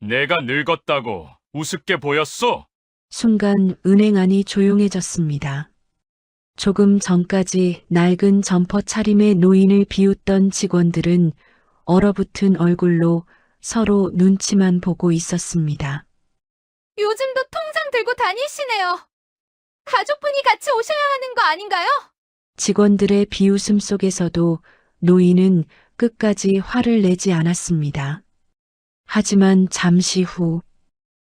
내가 늙었다고 우습게 보였소? 순간 은행 안이 조용해졌습니다. 조금 전까지 낡은 점퍼 차림의 노인을 비웃던 직원들은 얼어붙은 얼굴로 서로 눈치만 보고 있었습니다. 요즘도 통장 들고 다니시네요. 가족분이 같이 오셔야 하는 거 아닌가요? 직원들의 비웃음 속에서도 노인은 끝까지 화를 내지 않았습니다. 하지만 잠시 후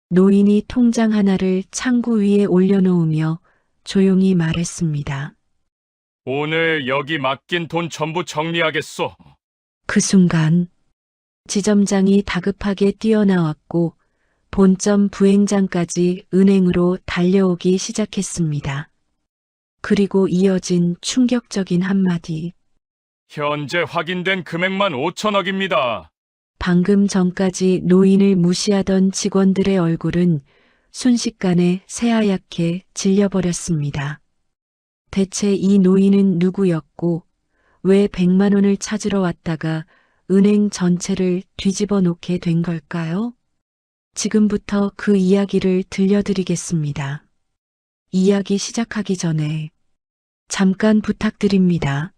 노인이 통장 하나를 창구 위에 올려놓으며 조용히 말했습니다. 오늘 여기 맡긴 돈 전부 정리하겠소. 그 순간 지점장이 다급하게 뛰어나왔고 본점 부행장까지 은행으로 달려오기 시작했습니다. 그리고 이어진 충격적인 한마디. 현재 확인된 금액만 5천억입니다. 방금 전까지 노인을 무시하던 직원들의 얼굴은 순식간에 새하얗게 질려버렸습니다. 대체 이 노인은 누구였고 왜 100만 원을 찾으러 왔다가 은행 전체를 뒤집어 놓게 된 걸까요? 지금부터 그 이야기를 들려드리겠습니다. 이야기 시작하기 전에 잠깐 부탁드립니다.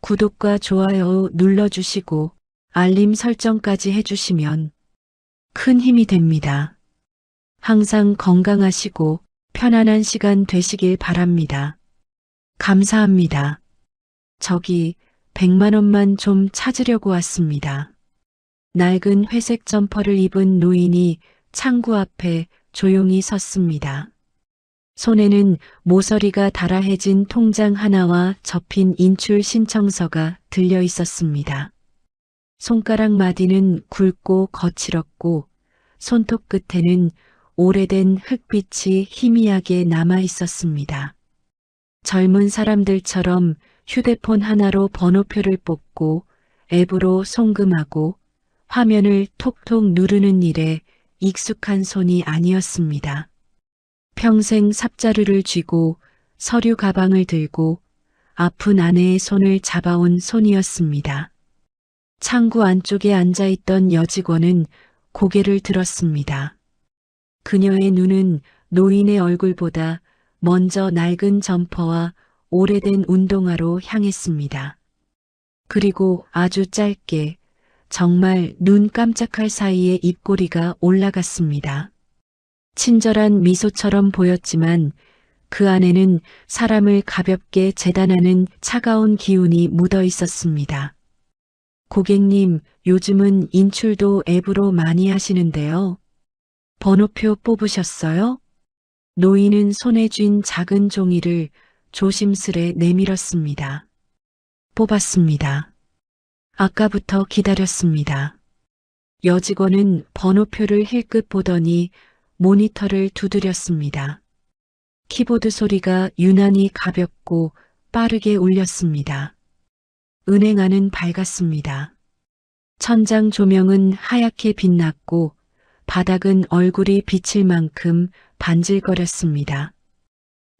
구독과 좋아요 눌러주시고 알림 설정까지 해주시면 큰 힘이 됩니다. 항상 건강하시고 편안한 시간 되시길 바랍니다. 감사합니다. 저기 100만 원만 좀 찾으려고 왔습니다. 낡은 회색 점퍼를 입은 노인이 창구 앞에 조용히 섰습니다. 손에는 모서리가 달아해진 통장 하나와 접힌 인출 신청서가 들려 있었습니다. 손가락 마디는 굵고 거칠었고 손톱 끝에는 오래된 흙빛이 희미하게 남아 있었습니다. 젊은 사람들처럼 휴대폰 하나로 번호표를 뽑고 앱으로 송금하고 화면을 톡톡 누르는 일에 익숙한 손이 아니었습니다. 평생 삽자루를 쥐고 서류 가방을 들고 아픈 아내의 손을 잡아온 손이었습니다. 창구 안쪽에 앉아있던 여직원은 고개를 들었습니다. 그녀의 눈은 노인의 얼굴보다 먼저 낡은 점퍼와 오래된 운동화로 향했습니다. 그리고 아주 짧게 정말 눈 깜짝할 사이에 입꼬리가 올라갔습니다. 친절한 미소처럼 보였지만 그 안에는 사람을 가볍게 재단하는 차가운 기운이 묻어 있었습니다. 고객님, 요즘은 인출도 앱으로 많이 하시는데요. 번호표 뽑으셨어요? 노인은 손에 쥔 작은 종이를 조심스레 내밀었습니다. 뽑았습니다. 아까부터 기다렸습니다. 여직원은 번호표를 힐끗 보더니 모니터를 두드렸습니다. 키보드 소리가 유난히 가볍고 빠르게 울렸습니다. 은행 안은 밝았습니다. 천장 조명은 하얗게 빛났고 바닥은 얼굴이 비칠 만큼 반질거렸습니다.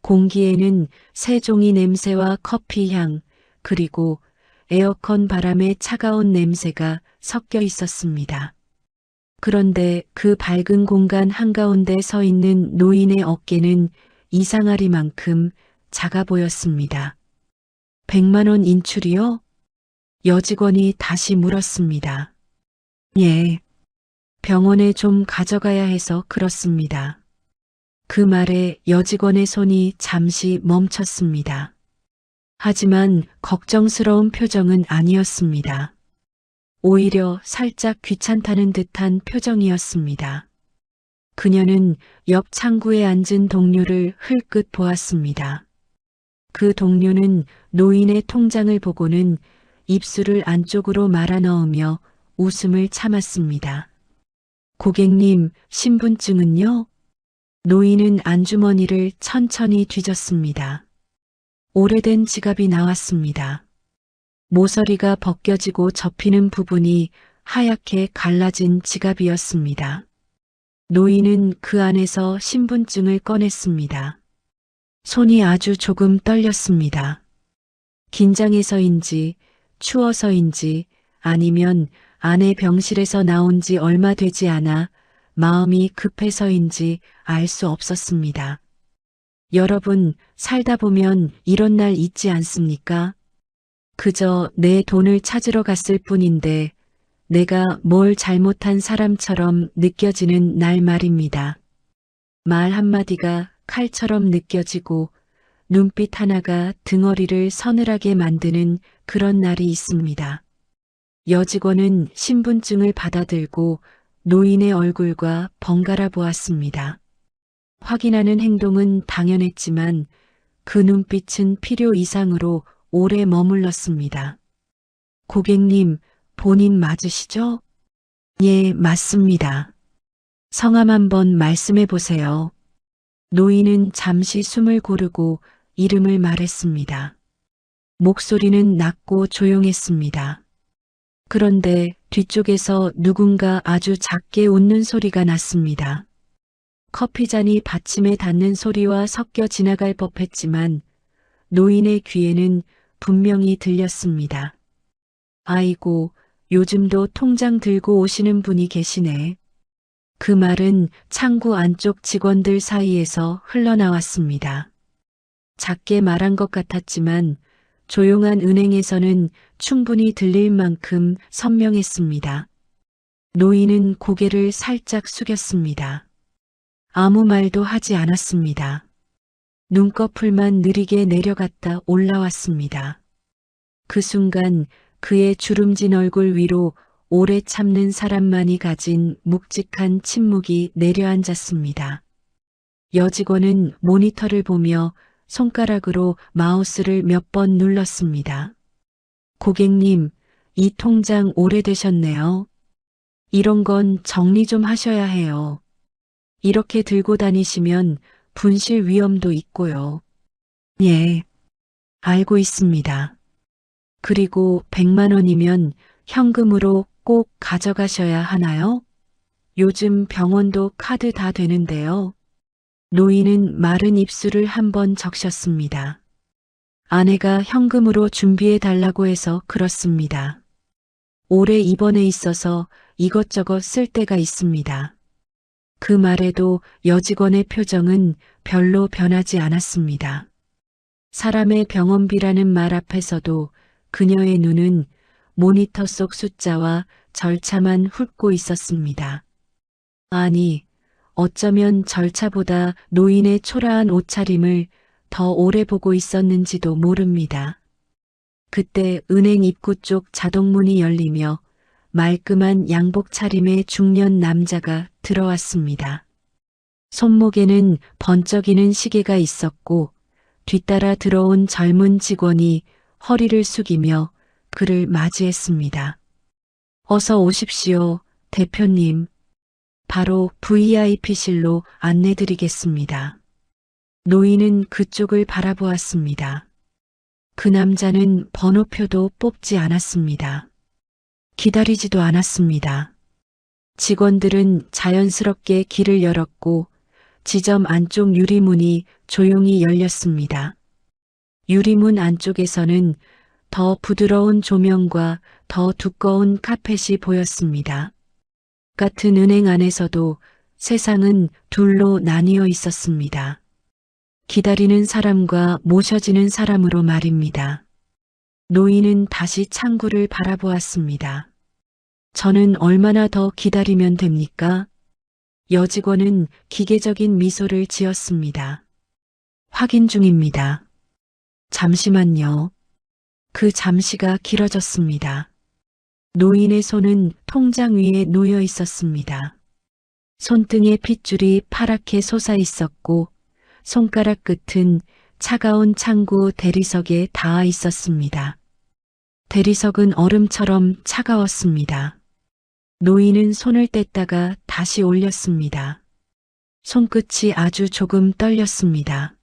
공기에는 새종이 냄새와 커피 향, 그리고 에어컨 바람의 차가운 냄새가 섞여 있었습니다. 그런데 그 밝은 공간 한가운데 서 있는 노인의 어깨는 이상하리만큼 작아 보였습니다. 100만 원 인출이요? 여직원이 다시 물었습니다. 예. 병원에 좀 가져가야 해서 그렇습니다. 그 말에 여직원의 손이 잠시 멈췄습니다. 하지만 걱정스러운 표정은 아니었습니다. 오히려 살짝 귀찮다는 듯한 표정이었습니다. 그녀는 옆 창구에 앉은 동료를 흘끗 보았습니다. 그 동료는 노인의 통장을 보고는 입술을 안쪽으로 말아 넣으며 웃음을 참았습니다. 고객님, 신분증은요? 노인은 안주머니를 천천히 뒤졌습니다. 오래된 지갑이 나왔습니다. 모서리가 벗겨지고 접히는 부분이 하얗게 갈라진 지갑이었습니다. 노인은 그 안에서 신분증을 꺼냈습니다. 손이 아주 조금 떨렸습니다. 긴장해서인지 추워서인지 아니면 아내 병실에서 나온 지 얼마 되지 않아 마음이 급해서인지 알 수 없었습니다. 여러분, 살다 보면 이런 날 있지 않습니까? 그저 내 돈을 찾으러 갔을 뿐인데 내가 뭘 잘못한 사람처럼 느껴지는 날 말입니다. 말 한마디가 칼처럼 느껴지고 눈빛 하나가 등허리를 서늘하게 만드는 그런 날이 있습니다. 여직원은 신분증을 받아들고 노인의 얼굴과 번갈아 보았습니다. 확인하는 행동은 당연했지만 그 눈빛은 필요 이상으로 오래 머물렀습니다. 고객님, 본인 맞으시죠? 예, 맞습니다. 성함 한번 말씀해 보세요. 노인은 잠시 숨을 고르고 이름을 말했습니다. 목소리는 낮고 조용했습니다. 그런데 뒤쪽에서 누군가 아주 작게 웃는 소리가 났습니다. 커피잔이 받침에 닿는 소리와 섞여 지나갈 법했지만 노인의 귀에는 분명히 들렸습니다. 아이고, 요즘도 통장 들고 오시는 분이 계시네. 그 말은 창구 안쪽 직원들 사이에서 흘러나왔습니다. 작게 말한 것 같았지만 조용한 은행에서는 충분히 들릴 만큼 선명했습니다. 노인은 고개를 살짝 숙였습니다. 아무 말도 하지 않았습니다. 눈꺼풀만 느리게 내려갔다 올라왔습니다. 그 순간 그의 주름진 얼굴 위로 오래 참는 사람만이 가진 묵직한 침묵이 내려앉았습니다. 여직원은 모니터를 보며 손가락으로 마우스를 몇 번 눌렀습니다. 고객님, 이 통장 오래되셨네요. 이런 건 정리 좀 하셔야 해요. 이렇게 들고 다니시면 분실 위험도 있고요. 예, 알고 있습니다. 그리고 100만 원이면 현금으로 꼭 가져가셔야 하나요? 요즘 병원도 카드 다 되는데요. 노인은 마른 입술을 한번 적셨습니다. 아내가 현금으로 준비해 달라고 해서 그렇습니다. 올해 입원해 있어서 이것저것 쓸 때가 있습니다. 그 말에도 여직원의 표정은 별로 변하지 않았습니다. 사람의 병원비라는 말 앞에서도 그녀의 눈은 모니터 속 숫자와 절차만 훑고 있었습니다. 아니, 어쩌면 절차보다 노인의 초라한 옷차림을 더 오래 보고 있었는지도 모릅니다. 그때 은행 입구 쪽 자동문이 열리며 말끔한 양복 차림의 중년 남자가 들어왔습니다. 손목에는 번쩍이는 시계가 있었고 뒤따라 들어온 젊은 직원이 허리를 숙이며 그를 맞이했습니다. 어서 오십시오, 대표님. 바로 VIP실로 안내드리겠습니다. 노인은 그쪽을 바라보았습니다. 그 남자는 번호표도 뽑지 않았습니다. 기다리지도 않았습니다. 직원들은 자연스럽게 길을 열었고 지점 안쪽 유리문이 조용히 열렸습니다. 유리문 안쪽에서는 더 부드러운 조명과 더 두꺼운 카펫이 보였습니다. 같은 은행 안에서도 세상은 둘로 나뉘어 있었습니다. 기다리는 사람과 모셔지는 사람으로 말입니다. 노인은 다시 창구를 바라보았습니다. 저는 얼마나 더 기다리면 됩니까? 여직원은 기계적인 미소를 지었습니다. 확인 중입니다. 잠시만요. 그 잠시가 길어졌습니다. 노인의 손은 통장 위에 놓여 있었습니다. 손등에 핏줄이 파랗게 솟아 있었고 손가락 끝은 차가운 창구 대리석에 닿아 있었습니다. 대리석은 얼음처럼 차가웠습니다. 노인은 손을 뗐다가 다시 올렸습니다. 손끝이 아주 조금 떨렸습니다.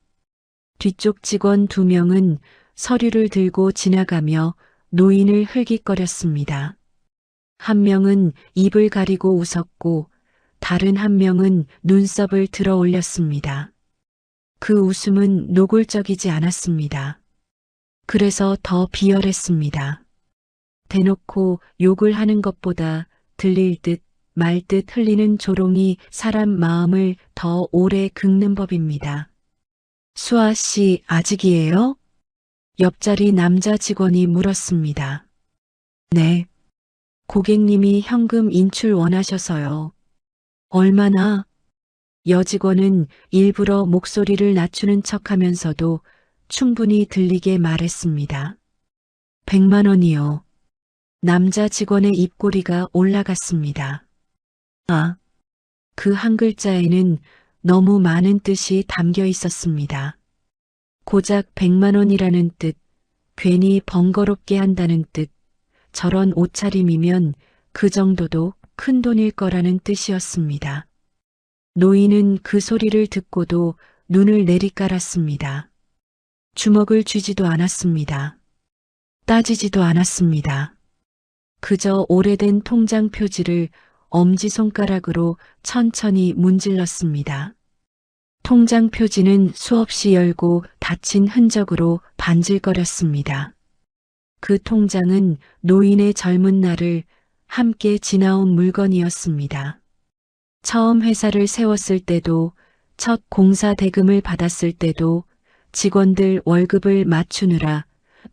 뒤쪽 직원 2명은 서류를 들고 지나가며 노인을 흘깃거렸습니다. 한 명은 입을 가리고 웃었고 다른 한 명은 눈썹을 들어 올렸습니다. 그 웃음은 노골적이지 않았습니다. 그래서 더 비열했습니다. 대놓고 욕을 하는 것보다 들릴 듯 말듯 흘리는 조롱이 사람 마음을 더 오래 긁는 법입니다. 수아 씨 아직이에요? 옆자리 남자 직원이 물었습니다. 네. 고객님이 현금 인출 원하셔서요. 얼마나? 여직원은 일부러 목소리를 낮추는 척하면서도 충분히 들리게 말했습니다. 100만 원이요. 남자 직원의 입꼬리가 올라갔습니다. 아, 그 한 글자에는 너무 많은 뜻이 담겨 있었습니다. 고작 100만 원이라는 뜻, 괜히 번거롭게 한다는 뜻, 저런 옷차림이면 그 정도도 큰 돈일 거라는 뜻이었습니다. 노인은 그 소리를 듣고도 눈을 내리깔았습니다. 주먹을 쥐지도 않았습니다. 따지지도 않았습니다. 그저 오래된 통장 표지를 엄지손가락으로 천천히 문질렀습니다. 통장 표지는 수없이 열고 닫힌 흔적으로 반질거렸습니다. 그 통장은 노인의 젊은 날을 함께 지나온 물건이었습니다. 처음 회사를 세웠을 때도, 첫 공사 대금을 받았을 때도, 직원들 월급을 맞추느라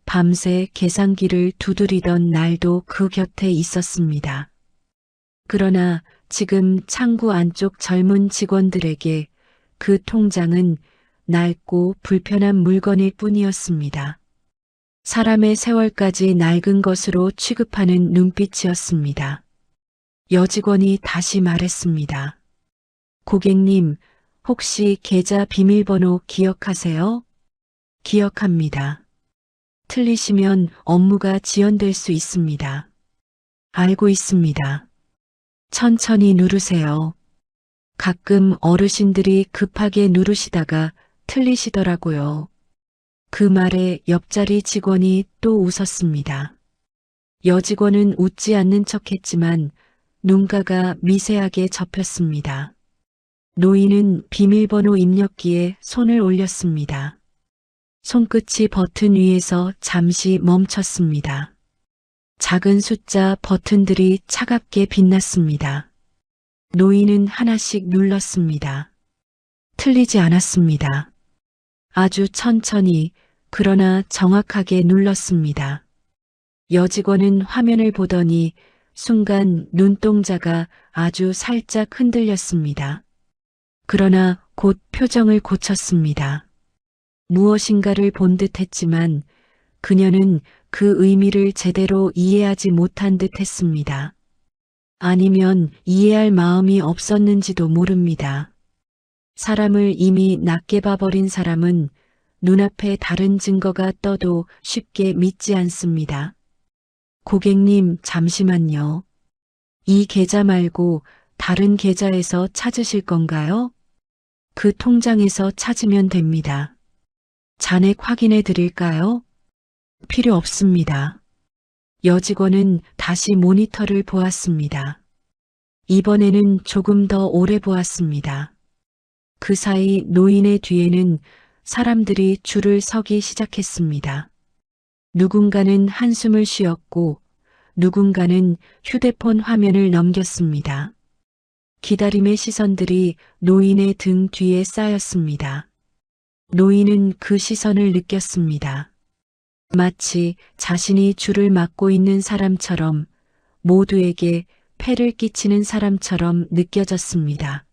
밤새 계산기를 두드리던 날도 그 곁에 있었습니다. 그러나 지금 창구 안쪽 젊은 직원들에게 그 통장은 낡고 불편한 물건일 뿐이었습니다. 사람의 세월까지 낡은 것으로 취급하는 눈빛이었습니다. 여직원이 다시 말했습니다. 고객님, 혹시 계좌 비밀번호 기억하세요? 기억합니다. 틀리시면 업무가 지연될 수 있습니다. 알고 있습니다. 천천히 누르세요. 가끔 어르신들이 급하게 누르시다가 틀리시더라고요. 그 말에 옆자리 직원이 또 웃었습니다. 여직원은 웃지 않는 척했지만 눈가가 미세하게 접혔습니다. 노인은 비밀번호 입력기에 손을 올렸습니다. 손끝이 버튼 위에서 잠시 멈췄습니다. 작은 숫자 버튼들이 차갑게 빛났습니다. 노인은 하나씩 눌렀습니다. 틀리지 않았습니다. 아주 천천히 그러나 정확하게 눌렀습니다. 여직원은 화면을 보더니 순간 눈동자가 아주 살짝 흔들렸습니다. 그러나 곧 표정을 고쳤습니다. 무엇인가를 본 듯했지만 그녀는 그 의미를 제대로 이해하지 못한 듯했습니다. 아니면 이해할 마음이 없었는지도 모릅니다. 사람을 이미 낮게 봐버린 사람은 눈앞에 다른 증거가 떠도 쉽게 믿지 않습니다. 고객님, 잠시만요. 이 계좌 말고 다른 계좌에서 찾으실 건가요? 그 통장에서 찾으면 됩니다. 잔액 확인해 드릴까요? 필요 없습니다. 여직원은 다시 모니터를 보았습니다. 이번에는 조금 더 오래 보았습니다. 그 사이 노인의 뒤에는 사람들이 줄을 서기 시작했습니다. 누군가는 한숨을 쉬었고 누군가는 휴대폰 화면을 넘겼습니다. 기다림의 시선들이 노인의 등 뒤에 쌓였습니다. 노인은 그 시선을 느꼈습니다. 마치 자신이 줄을 막고 있는 사람처럼, 모두에게 폐를 끼치는 사람처럼 느껴졌습니다.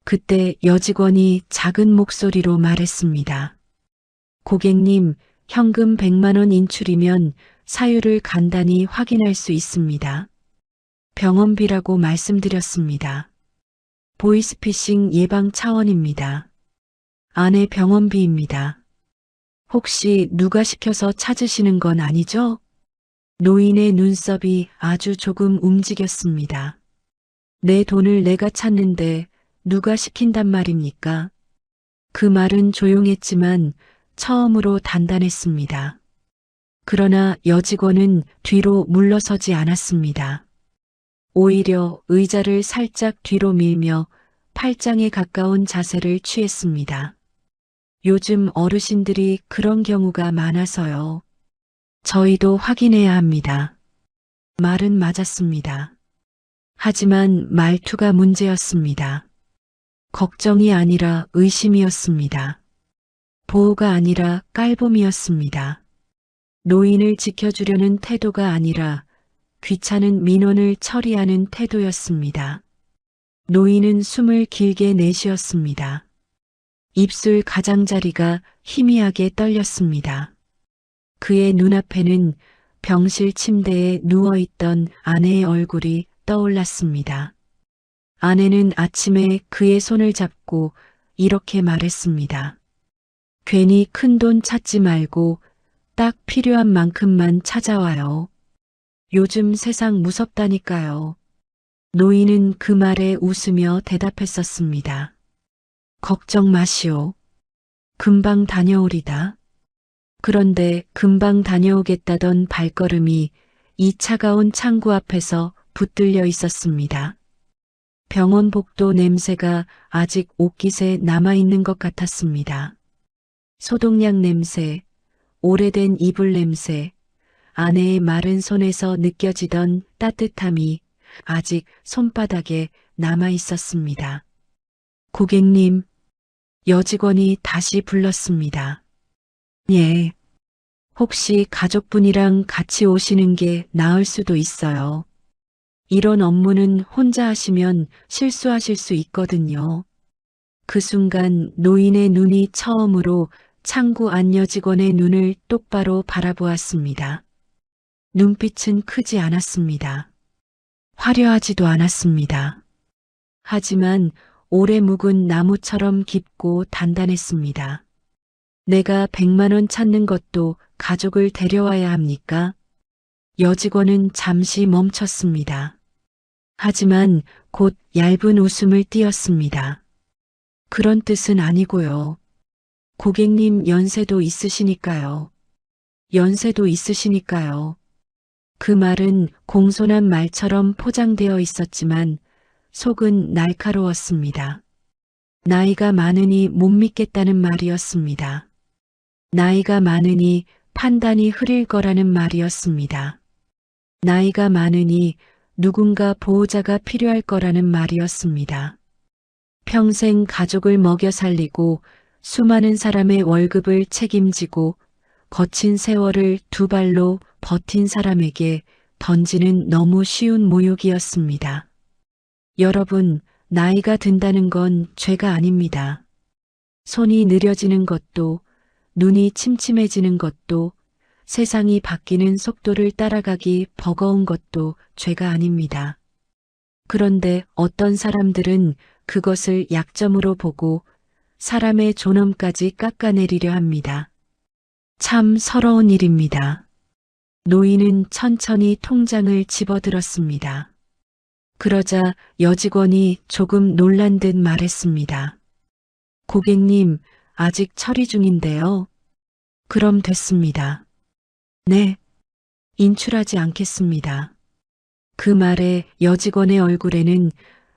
그때 여직원이 작은 목소리로 말했습니다. 고객님, 현금 100만 원 인출이면 사유를 간단히 확인할 수 있습니다. 병원비라고 말씀드렸습니다. 보이스피싱 예방 차원입니다. 아내 병원비입니다. 혹시 누가 시켜서 찾으시는 건 아니죠? 노인의 눈썹이 아주 조금 움직였습니다. 내 돈을 내가 찾는데 누가 시킨단 말입니까? 그 말은 조용했지만 처음으로 단단했습니다. 그러나 여직원은 뒤로 물러서지 않았습니다. 오히려 의자를 살짝 뒤로 밀며 팔짱에 가까운 자세를 취했습니다. 요즘 어르신들이 그런 경우가 많아서요. 저희도 확인해야 합니다. 말은 맞았습니다. 하지만 말투가 문제였습니다. 걱정이 아니라 의심이었습니다. 보호가 아니라 깔봄이었습니다. 노인을 지켜주려는 태도가 아니라 귀찮은 민원을 처리하는 태도였습니다. 노인은 숨을 길게 내쉬었습니다. 입술 가장자리가 희미하게 떨렸습니다. 그의 눈앞에는 병실 침대에 누워있던 아내의 얼굴이 떠올랐습니다. 아내는 아침에 그의 손을 잡고 이렇게 말했습니다. 괜히 큰돈 찾지 말고 딱 필요한 만큼만 찾아와요. 요즘 세상 무섭다니까요. 노인은 그 말에 웃으며 대답했었습니다. 걱정 마시오. 금방 다녀오리다. 그런데 금방 다녀오겠다던 발걸음이 이 차가운 창구 앞에서 붙들려 있었습니다. 병원 복도 냄새가 아직 옷깃에 남아있는 것 같았습니다. 소독약 냄새, 오래된 이불 냄새, 아내의 마른 손에서 느껴지던 따뜻함이 아직 손바닥에 남아 있었습니다. 고객님, 여직원이 다시 불렀습니다. 예, 혹시 가족분이랑 같이 오시는 게 나을 수도 있어요. 이런 업무는 혼자 하시면 실수하실 수 있거든요. 그 순간 노인의 눈이 처음으로 창구 안 여직원의 눈을 똑바로 바라보았습니다. 눈빛은 크지 않았습니다. 화려하지도 않았습니다. 하지만 오래 묵은 나무처럼 깊고 단단했습니다. 내가 100만 원 찾는 것도 가족을 데려와야 합니까? 여직원은 잠시 멈췄습니다. 하지만 곧 얇은 웃음을 띄었습니다. 그런 뜻은 아니고요. 고객님 연세도 있으시니까요. 연세도 있으시니까요. 그 말은 공손한 말처럼 포장되어 있었지만 속은 날카로웠습니다. 나이가 많으니 못 믿겠다는 말이었습니다. 나이가 많으니 판단이 흐릴 거라는 말이었습니다. 나이가 많으니 누군가 보호자가 필요할 거라는 말이었습니다. 평생 가족을 먹여 살리고 수많은 사람의 월급을 책임지고 거친 세월을 두 발로 버틴 사람에게 던지는 너무 쉬운 모욕이었습니다. 여러분, 나이가 든다는 건 죄가 아닙니다. 손이 느려지는 것도, 눈이 침침해지는 것도, 세상이 바뀌는 속도를 따라가기 버거운 것도 죄가 아닙니다. 그런데 어떤 사람들은 그것을 약점으로 보고 사람의 존엄까지 깎아내리려 합니다. 참 서러운 일입니다. 노인은 천천히 통장을 집어들었습니다. 그러자 여직원이 조금 놀란 듯 말했습니다. 고객님, 아직 처리 중인데요. 그럼 됐습니다. 네, 인출하지 않겠습니다. 그 말에 여직원의 얼굴에는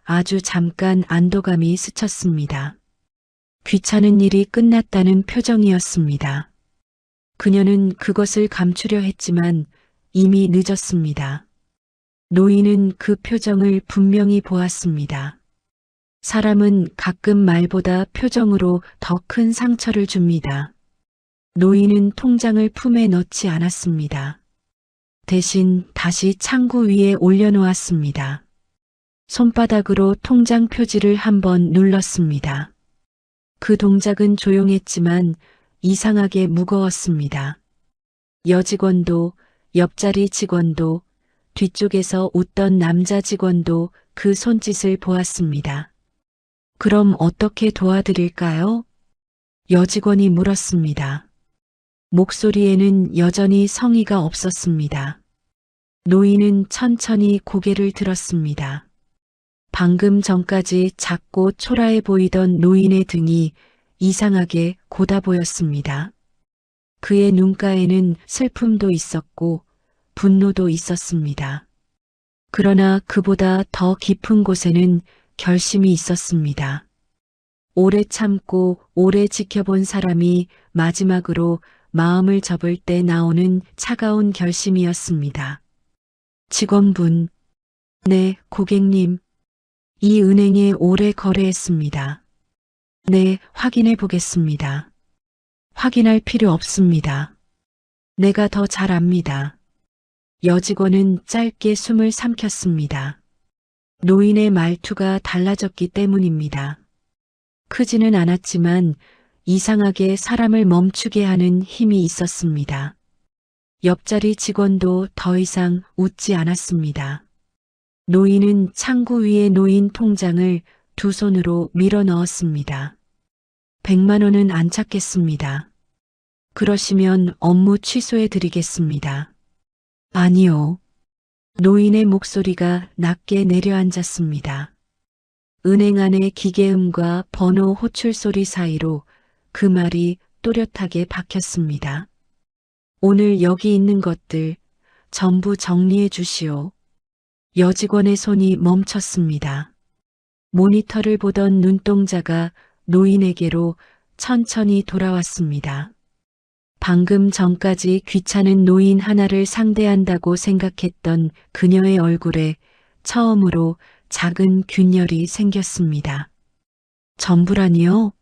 아주 잠깐 안도감이 스쳤습니다. 귀찮은 일이 끝났다는 표정이었습니다. 그녀는 그것을 감추려 했지만 이미 늦었습니다. 노인은 그 표정을 분명히 보았습니다. 사람은 가끔 말보다 표정으로 더 큰 상처를 줍니다. 노인은 통장을 품에 넣지 않았습니다. 대신 다시 창구 위에 올려놓았습니다. 손바닥으로 통장 표지를 한번 눌렀습니다. 그 동작은 조용했지만 이상하게 무거웠습니다. 여직원도, 옆자리 직원도, 뒤쪽에서 웃던 남자 직원도 그 손짓을 보았습니다. 그럼 어떻게 도와드릴까요? 여직원이 물었습니다. 목소리에는 여전히 성의가 없었습니다. 노인은 천천히 고개를 들었습니다. 방금 전까지 작고 초라해 보이던 노인의 등이 이상하게 고다 보였습니다. 그의 눈가에는 슬픔도 있었고 분노도 있었습니다. 그러나 그보다 더 깊은 곳에는 결심이 있었습니다. 오래 참고 오래 지켜본 사람이 마지막으로 마음을 접을 때 나오는 차가운 결심이었습니다. 직원분, 네, 고객님. 이 은행에 오래 거래했습니다. 네, 확인해 보겠습니다. 확인할 필요 없습니다. 내가 더 잘 압니다. 여직원은 짧게 숨을 삼켰습니다. 노인의 말투가 달라졌기 때문입니다. 크지는 않았지만 이상하게 사람을 멈추게 하는 힘이 있었습니다. 옆자리 직원도 더 이상 웃지 않았습니다. 노인은 창구 위에 놓인 통장을 두 손으로 밀어 넣었습니다. 100만 원은 안 찾겠습니다. 그러시면 업무 취소해 드리겠습니다. 아니요. 노인의 목소리가 낮게 내려앉았습니다. 은행 안의 기계음과 번호 호출 소리 사이로 그 말이 또렷하게 박혔습니다. 오늘 여기 있는 것들 전부 정리해 주시오. 여직원의 손이 멈췄습니다. 모니터를 보던 눈동자가 노인에게로 천천히 돌아왔습니다. 방금 전까지 귀찮은 노인 하나를 상대한다고 생각했던 그녀의 얼굴에 처음으로 작은 균열이 생겼습니다. 전부라니요?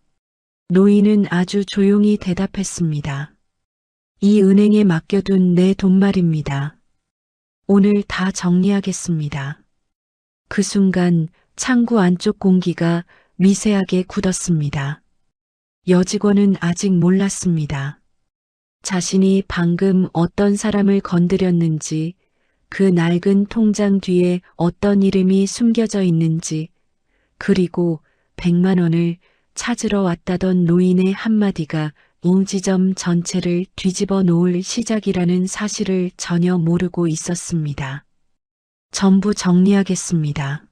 노인은 아주 조용히 대답했습니다. 이 은행에 맡겨둔 내 돈 말입니다. 오늘 다 정리하겠습니다. 그 순간 창구 안쪽 공기가 미세하게 굳었습니다. 여직원은 아직 몰랐습니다. 자신이 방금 어떤 사람을 건드렸는지, 그 낡은 통장 뒤에 어떤 이름이 숨겨져 있는지, 그리고 100만 원을 찾으러 왔다던 노인의 한마디가 옹지점 전체를 뒤집어 놓을 시작이라는 사실을 전혀 모르고 있었습니다. 전부 정리하겠습니다.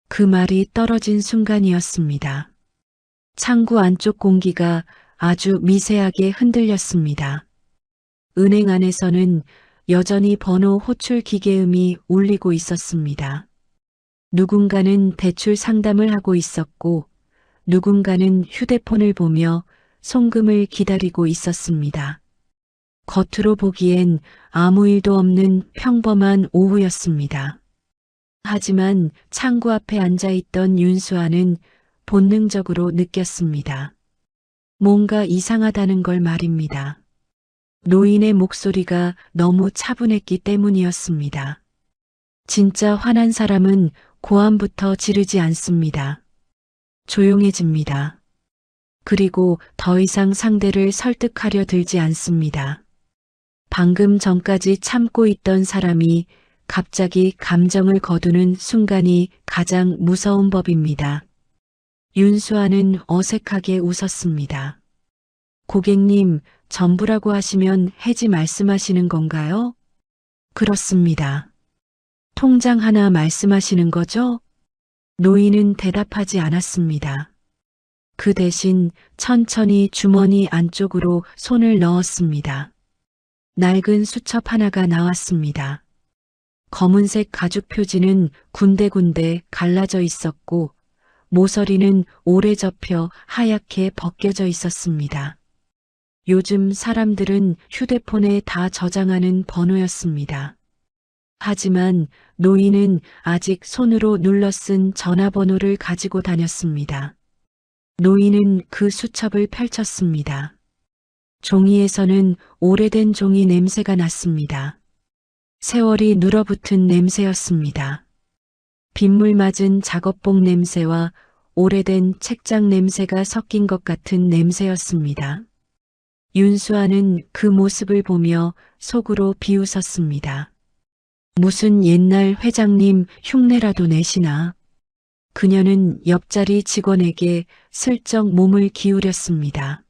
그 말이 떨어진 순간이었습니다. 창구 안쪽 공기가 아주 미세하게 흔들렸습니다. 은행 안에서는 여전히 번호 호출 기계음이 울리고 있었습니다. 누군가는 대출 상담을 하고 있었고, 누군가는 휴대폰을 보며 송금을 기다리고 있었습니다. 겉으로 보기엔 아무 일도 없는 평범한 오후였습니다. 하지만 창구 앞에 앉아있던 윤수아는 본능적으로 느꼈습니다. 뭔가 이상하다는 걸 말입니다. 노인의 목소리가 너무 차분했기 때문이었습니다. 진짜 화난 사람은 고함부터 지르지 않습니다. 조용해집니다. 그리고 더 이상 상대를 설득하려 들지 않습니다. 방금 전까지 참고 있던 사람이 갑자기 감정을 거두는 순간이 가장 무서운 법입니다. 윤수아는 어색하게 웃었습니다. 고객님, 전부라고 하시면 해지 말씀하시는 건가요? 그렇습니다. 통장 하나 말씀하시는 거죠? 노인은 대답하지 않았습니다. 그 대신 천천히 주머니 안쪽으로 손을 넣었습니다. 낡은 수첩 하나가 나왔습니다. 검은색 가죽 표지는 군데군데 갈라져 있었고, 모서리는 오래 접혀 하얗게 벗겨져 있었습니다. 요즘 사람들은 휴대폰에 다 저장하는 번호였습니다. 하지만 노인은 아직 손으로 눌러 쓴 전화번호를 가지고 다녔습니다. 노인은 그 수첩을 펼쳤습니다. 종이에서는 오래된 종이 냄새가 났습니다. 세월이 눌어붙은 냄새였습니다. 빗물 맞은 작업복 냄새와 오래된 책장 냄새가 섞인 것 같은 냄새였습니다. 윤수아는 그 모습을 보며 속으로 비웃었습니다. 무슨 옛날 회장님 흉내라도 내시나. 그녀는 옆자리 직원에게 슬쩍 몸을 기울였습니다.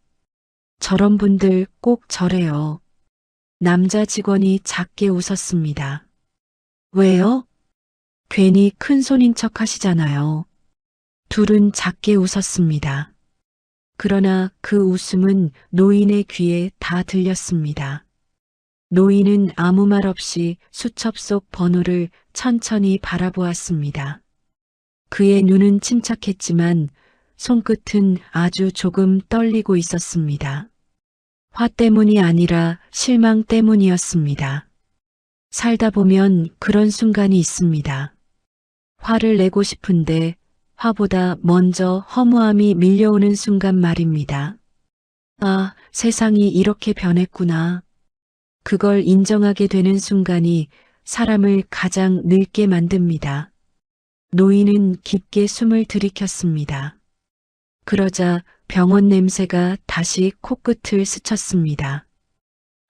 저런 분들 꼭 저래요. 남자 직원이 작게 웃었습니다. 왜요? 괜히 큰 손인 척 하시잖아요. 둘은 작게 웃었습니다. 그러나 그 웃음은 노인의 귀에 다 들렸습니다. 노인은 아무 말 없이 수첩 속 번호를 천천히 바라보았습니다. 그의 눈은 침착했지만 손끝은 아주 조금 떨리고 있었습니다. 화 때문이 아니라 실망 때문이었습니다. 살다 보면 그런 순간이 있습니다. 화를 내고 싶은데 화보다 먼저 허무함이 밀려오는 순간 말입니다. 아, 세상이 이렇게 변했구나. 그걸 인정하게 되는 순간이 사람을 가장 늙게 만듭니다. 노인은 깊게 숨을 들이켰습니다. 그러자 병원 냄새가 다시 코끝을 스쳤습니다.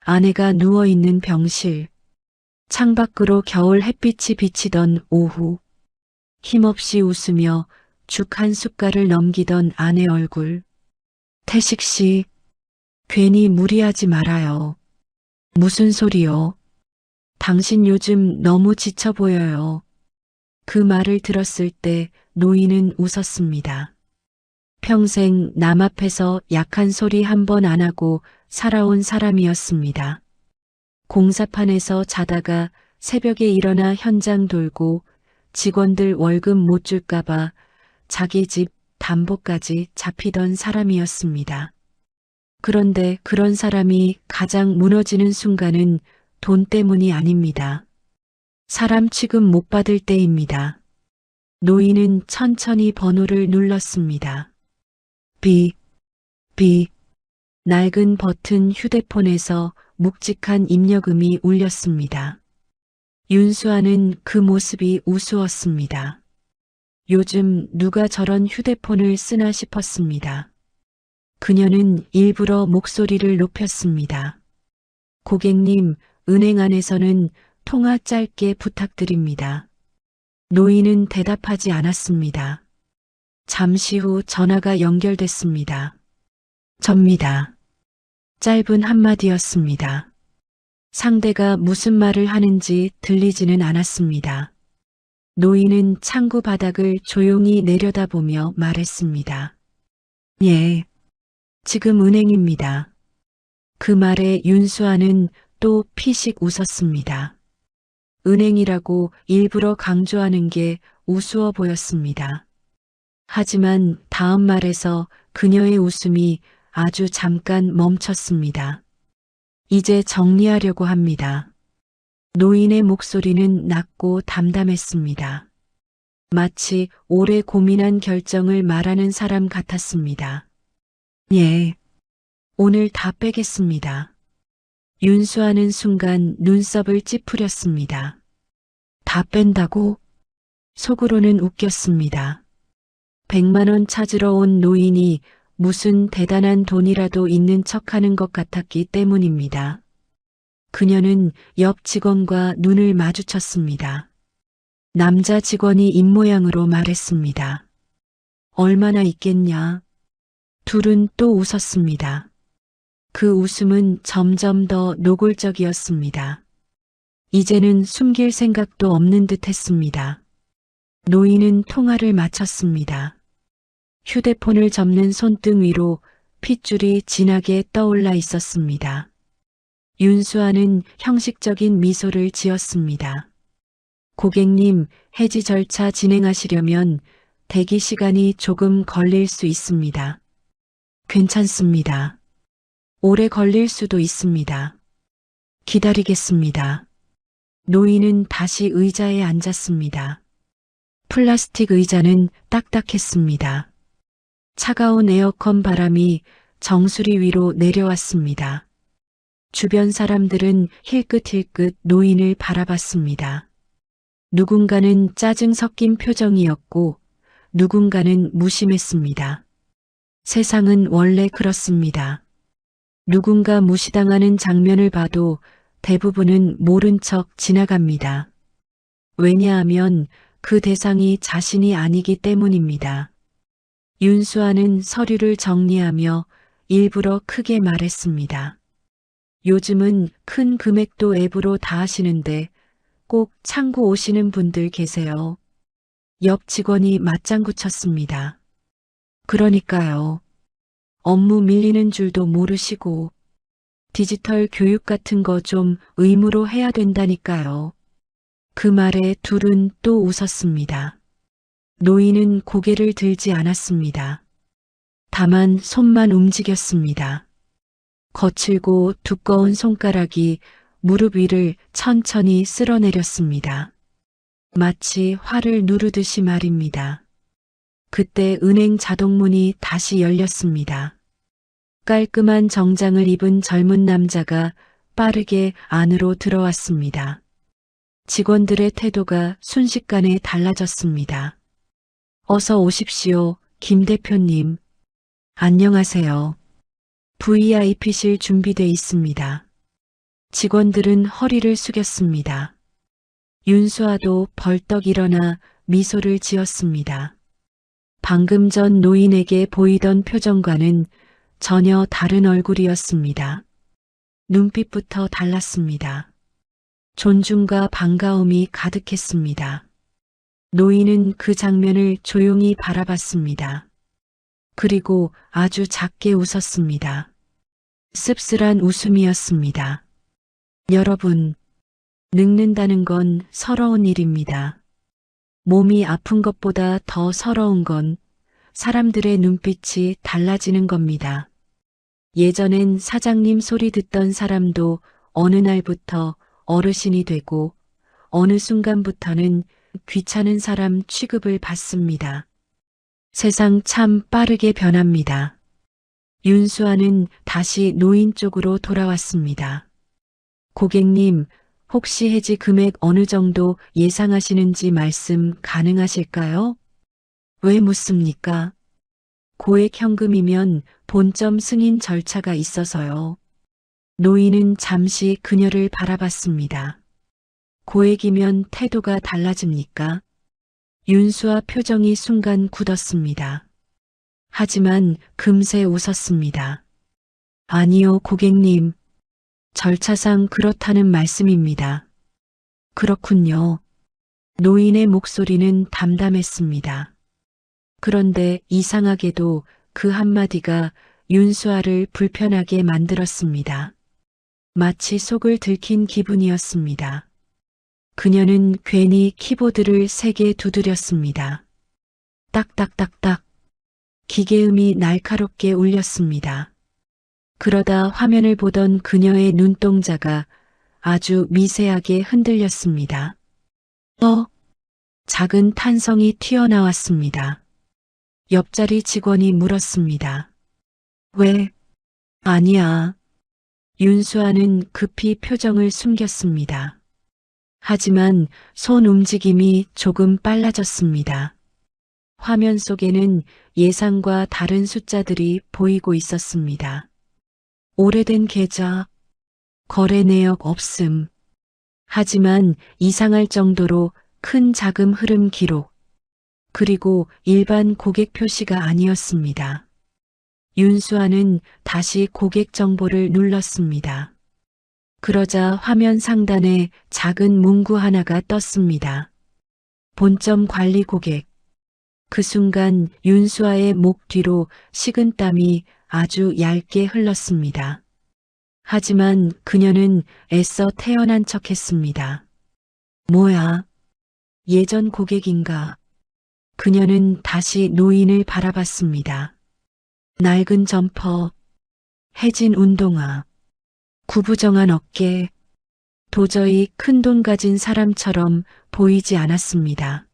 아내가 누워있는 병실. 창밖으로 겨울 햇빛이 비치던 오후. 힘없이 웃으며 죽 한 숟갈을 넘기던 아내 얼굴. 태식 씨, 괜히 무리하지 말아요. 무슨 소리요? 당신 요즘 너무 지쳐 보여요. 그 말을 들었을 때 노인은 웃었습니다. 평생 남 앞에서 약한 소리 한 번 안 하고 살아온 사람이었습니다. 공사판에서 자다가 새벽에 일어나 현장 돌고 직원들 월급 못 줄까봐 자기 집 담보까지 잡히던 사람이었습니다. 그런데 그런 사람이 가장 무너지는 순간은 돈 때문이 아닙니다. 사람 취급 못 받을 때입니다. 노인은 천천히 번호를 눌렀습니다. 비, 낡은 버튼 휴대폰에서 묵직한 입력음이 울렸습니다. 윤수아는 그 모습이 우스웠습니다. 요즘 누가 저런 휴대폰을 쓰나 싶었습니다. 그녀는 일부러 목소리를 높였습니다. 고객님, 은행 안에서는 통화 짧게 부탁드립니다. 노인은 대답하지 않았습니다. 잠시 후 전화가 연결됐습니다. 접니다. 짧은 한마디였습니다. 상대가 무슨 말을 하는지 들리지는 않았습니다. 노인은 창구 바닥을 조용히 내려다보며 말했습니다. 예, 지금 은행입니다. 그 말에 윤수아는 또 피식 웃었습니다. 은행이라고 일부러 강조하는 게 우스워 보였습니다. 하지만 다음 말에서 그녀의 웃음이 아주 잠깐 멈췄습니다. 이제 정리하려고 합니다. 노인의 목소리는 낮고 담담했습니다. 마치 오래 고민한 결정을 말하는 사람 같았습니다. 예, 오늘 다 빼겠습니다. 윤수아는 순간 눈썹을 찌푸렸습니다. 다 뺀다고? 속으로는 웃겼습니다. 100만 원 찾으러 온 노인이 무슨 대단한 돈이라도 있는 척하는 것 같았기 때문입니다. 그녀는 옆 직원과 눈을 마주쳤습니다. 남자 직원이 입모양으로 말했습니다. 얼마나 있겠냐? 둘은 또 웃었습니다. 그 웃음은 점점 더 노골적이었습니다. 이제는 숨길 생각도 없는 듯 했습니다. 노인은 통화를 마쳤습니다. 휴대폰을 접는 손등 위로 핏줄이 진하게 떠올라 있었습니다. 윤수아는 형식적인 미소를 지었습니다. 고객님, 해지 절차 진행하시려면 대기 시간이 조금 걸릴 수 있습니다. 괜찮습니다. 오래 걸릴 수도 있습니다. 기다리겠습니다. 노인은 다시 의자에 앉았습니다. 플라스틱 의자는 딱딱했습니다. 차가운 에어컨 바람이 정수리 위로 내려왔습니다. 주변 사람들은 힐끗힐끗 노인을 바라봤습니다. 누군가는 짜증 섞인 표정이었고 누군가는 무심했습니다. 세상은 원래 그렇습니다. 누군가 무시당하는 장면을 봐도 대부분은 모른 척 지나갑니다. 왜냐하면 그 대상이 자신이 아니기 때문입니다. 윤수아는 서류를 정리하며 일부러 크게 말했습니다. 요즘은 큰 금액도 앱으로 다 하시는데 꼭 창구 오시는 분들 계세요. 옆 직원이 맞장구 쳤습니다. 그러니까요. 업무 밀리는 줄도 모르시고 디지털 교육 같은 거 좀 의무로 해야 된다니까요. 그 말에 둘은 또 웃었습니다. 노인은 고개를 들지 않았습니다. 다만 손만 움직였습니다. 거칠고 두꺼운 손가락이 무릎 위를 천천히 쓸어내렸습니다. 마치 화를 누르듯이 말입니다. 그때 은행 자동문이 다시 열렸습니다. 깔끔한 정장을 입은 젊은 남자가 빠르게 안으로 들어왔습니다. 직원들의 태도가 순식간에 달라졌습니다. 어서 오십시오, 김 대표님. 안녕하세요. VIP실 준비돼 있습니다. 직원들은 허리를 숙였습니다. 윤수아도 벌떡 일어나 미소를 지었습니다. 방금 전 노인에게 보이던 표정과는 전혀 다른 얼굴이었습니다. 눈빛부터 달랐습니다. 존중과 반가움이 가득했습니다. 노인은 그 장면을 조용히 바라봤습니다. 그리고 아주 작게 웃었습니다. 씁쓸한 웃음이었습니다. 여러분, 늙는다는 건 서러운 일입니다. 몸이 아픈 것보다 더 서러운 건 사람들의 눈빛이 달라지는 겁니다. 예전엔 사장님 소리 듣던 사람도 어느 날부터 어르신이 되고 어느 순간부터는 귀찮은 사람 취급을 받습니다. 세상 참 빠르게 변합니다. 윤수아는 다시 노인 쪽으로 돌아왔습니다. 고객님, 혹시 해지 금액 어느 정도 예상하시는지 말씀 가능하실까요? 왜 묻습니까? 고액 현금이면 본점 승인 절차가 있어서요. 노인은 잠시 그녀를 바라봤습니다. 고액이면 태도가 달라집니까? 윤수아 표정이 순간 굳었습니다. 하지만 금세 웃었습니다. 아니요, 고객님. 절차상 그렇다는 말씀입니다. 그렇군요. 노인의 목소리는 담담했습니다. 그런데 이상하게도 그 한마디가 윤수아를 불편하게 만들었습니다. 마치 속을 들킨 기분이었습니다. 그녀는 괜히 키보드를 세게 두드렸습니다. 딱딱딱딱. 기계음이 날카롭게 울렸습니다. 그러다 화면을 보던 그녀의 눈동자가 아주 미세하게 흔들렸습니다. 작은 탄성이 튀어나왔습니다. 옆자리 직원이 물었습니다. 왜? 아니야. 윤수아는 급히 표정을 숨겼습니다. 하지만 손 움직임이 조금 빨라졌습니다. 화면 속에는 예상과 다른 숫자들이 보이고 있었습니다. 오래된 계좌, 거래 내역 없음. 하지만 이상할 정도로 큰 자금 흐름 기록, 그리고 일반 고객 표시가 아니었습니다. 윤수아는 다시 고객 정보를 눌렀습니다. 그러자 화면 상단에 작은 문구 하나가 떴습니다. 본점 관리 고객. 그 순간 윤수아의 목 뒤로 식은땀이 아주 얇게 흘렀습니다. 하지만 그녀는 애써 태어난 척했습니다. 뭐야? 예전 고객인가? 그녀는 다시 노인을 바라봤습니다. 낡은 점퍼, 해진 운동화, 구부정한 어깨, 도저히 큰돈 가진 사람처럼 보이지 않았습니다.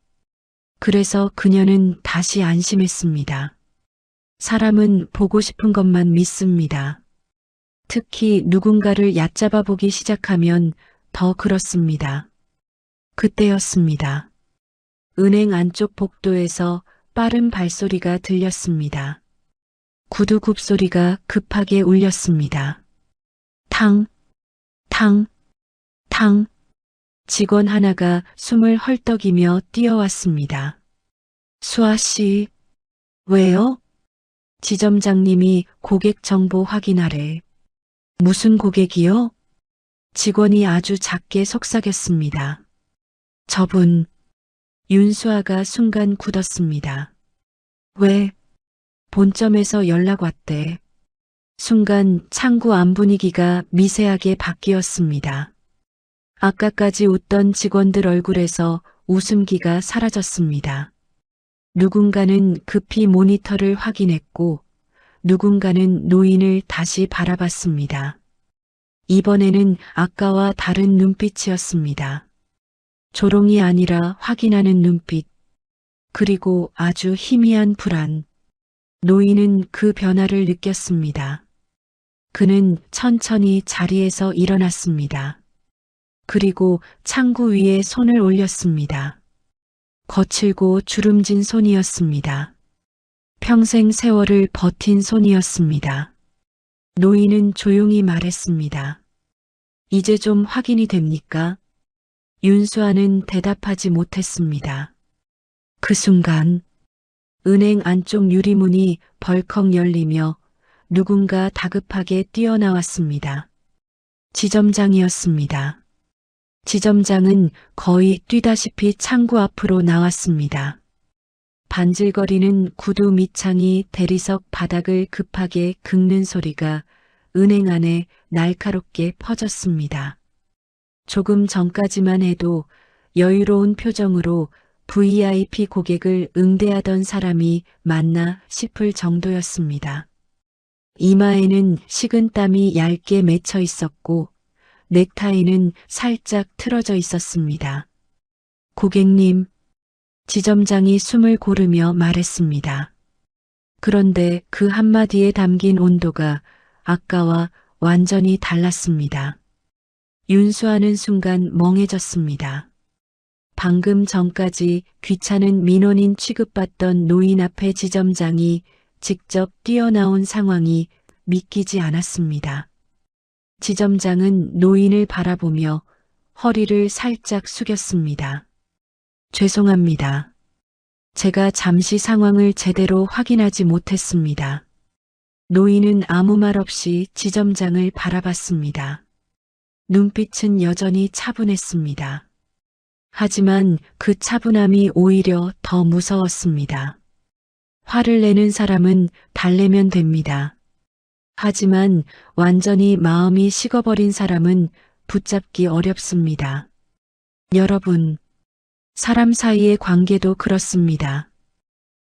그래서 그녀는 다시 안심했습니다. 사람은 보고 싶은 것만 믿습니다. 특히 누군가를 얕잡아 보기 시작하면 더 그렇습니다. 그때였습니다. 은행 안쪽 복도에서 빠른 발소리가 들렸습니다. 구두 굽소리가 급하게 울렸습니다. 탕, 탕, 탕. 직원 하나가 숨을 헐떡이며 뛰어왔습니다. 수아 씨, 왜요? 지점장님이 고객 정보 확인하래. 무슨 고객이요? 직원이 아주 작게 속삭였습니다. 저분. 윤수아가 순간 굳었습니다. 왜? 본점에서 연락 왔대. 순간 창구 안 분위기가 미세하게 바뀌었습니다. 아까까지 웃던 직원들 얼굴에서 웃음기가 사라졌습니다. 누군가는 급히 모니터를 확인했고 누군가는 노인을 다시 바라봤습니다. 이번에는 아까와 다른 눈빛이었습니다. 조롱이 아니라 확인하는 눈빛, 그리고 아주 희미한 불안. 노인은 그 변화를 느꼈습니다. 그는 천천히 자리에서 일어났습니다. 그리고 창구 위에 손을 올렸습니다. 거칠고 주름진 손이었습니다. 평생 세월을 버틴 손이었습니다. 노인은 조용히 말했습니다. 이제 좀 확인이 됩니까? 윤수아는 대답하지 못했습니다. 그 순간 은행 안쪽 유리문이 벌컥 열리며 누군가 다급하게 뛰어나왔습니다. 지점장이었습니다. 지점장은 거의 뛰다시피 창구 앞으로 나왔습니다. 반질거리는 구두 밑창이 대리석 바닥을 급하게 긁는 소리가 은행 안에 날카롭게 퍼졌습니다. 조금 전까지만 해도 여유로운 표정으로 VIP 고객을 응대하던 사람이 맞나 싶을 정도였습니다. 이마에는 식은땀이 얇게 맺혀 있었고 넥타이는 살짝 틀어져 있었습니다. 고객님, 지점장이 숨을 고르며 말했습니다. 그런데 그 한마디에 담긴 온도가 아까와 완전히 달랐습니다. 윤수아는 순간 멍해졌습니다. 방금 전까지 귀찮은 민원인 취급받던 노인 앞에 지점장이 직접 뛰어나온 상황이 믿기지 않았습니다. 지점장은 노인을 바라보며 허리를 살짝 숙였습니다. 죄송합니다. 제가 잠시 상황을 제대로 확인하지 못했습니다. 노인은 아무 말 없이 지점장을 바라봤습니다. 눈빛은 여전히 차분했습니다. 하지만 그 차분함이 오히려 더 무서웠습니다. 화를 내는 사람은 달래면 됩니다. 하지만 완전히 마음이 식어버린 사람은 붙잡기 어렵습니다. 여러분, 사람 사이의 관계도 그렇습니다.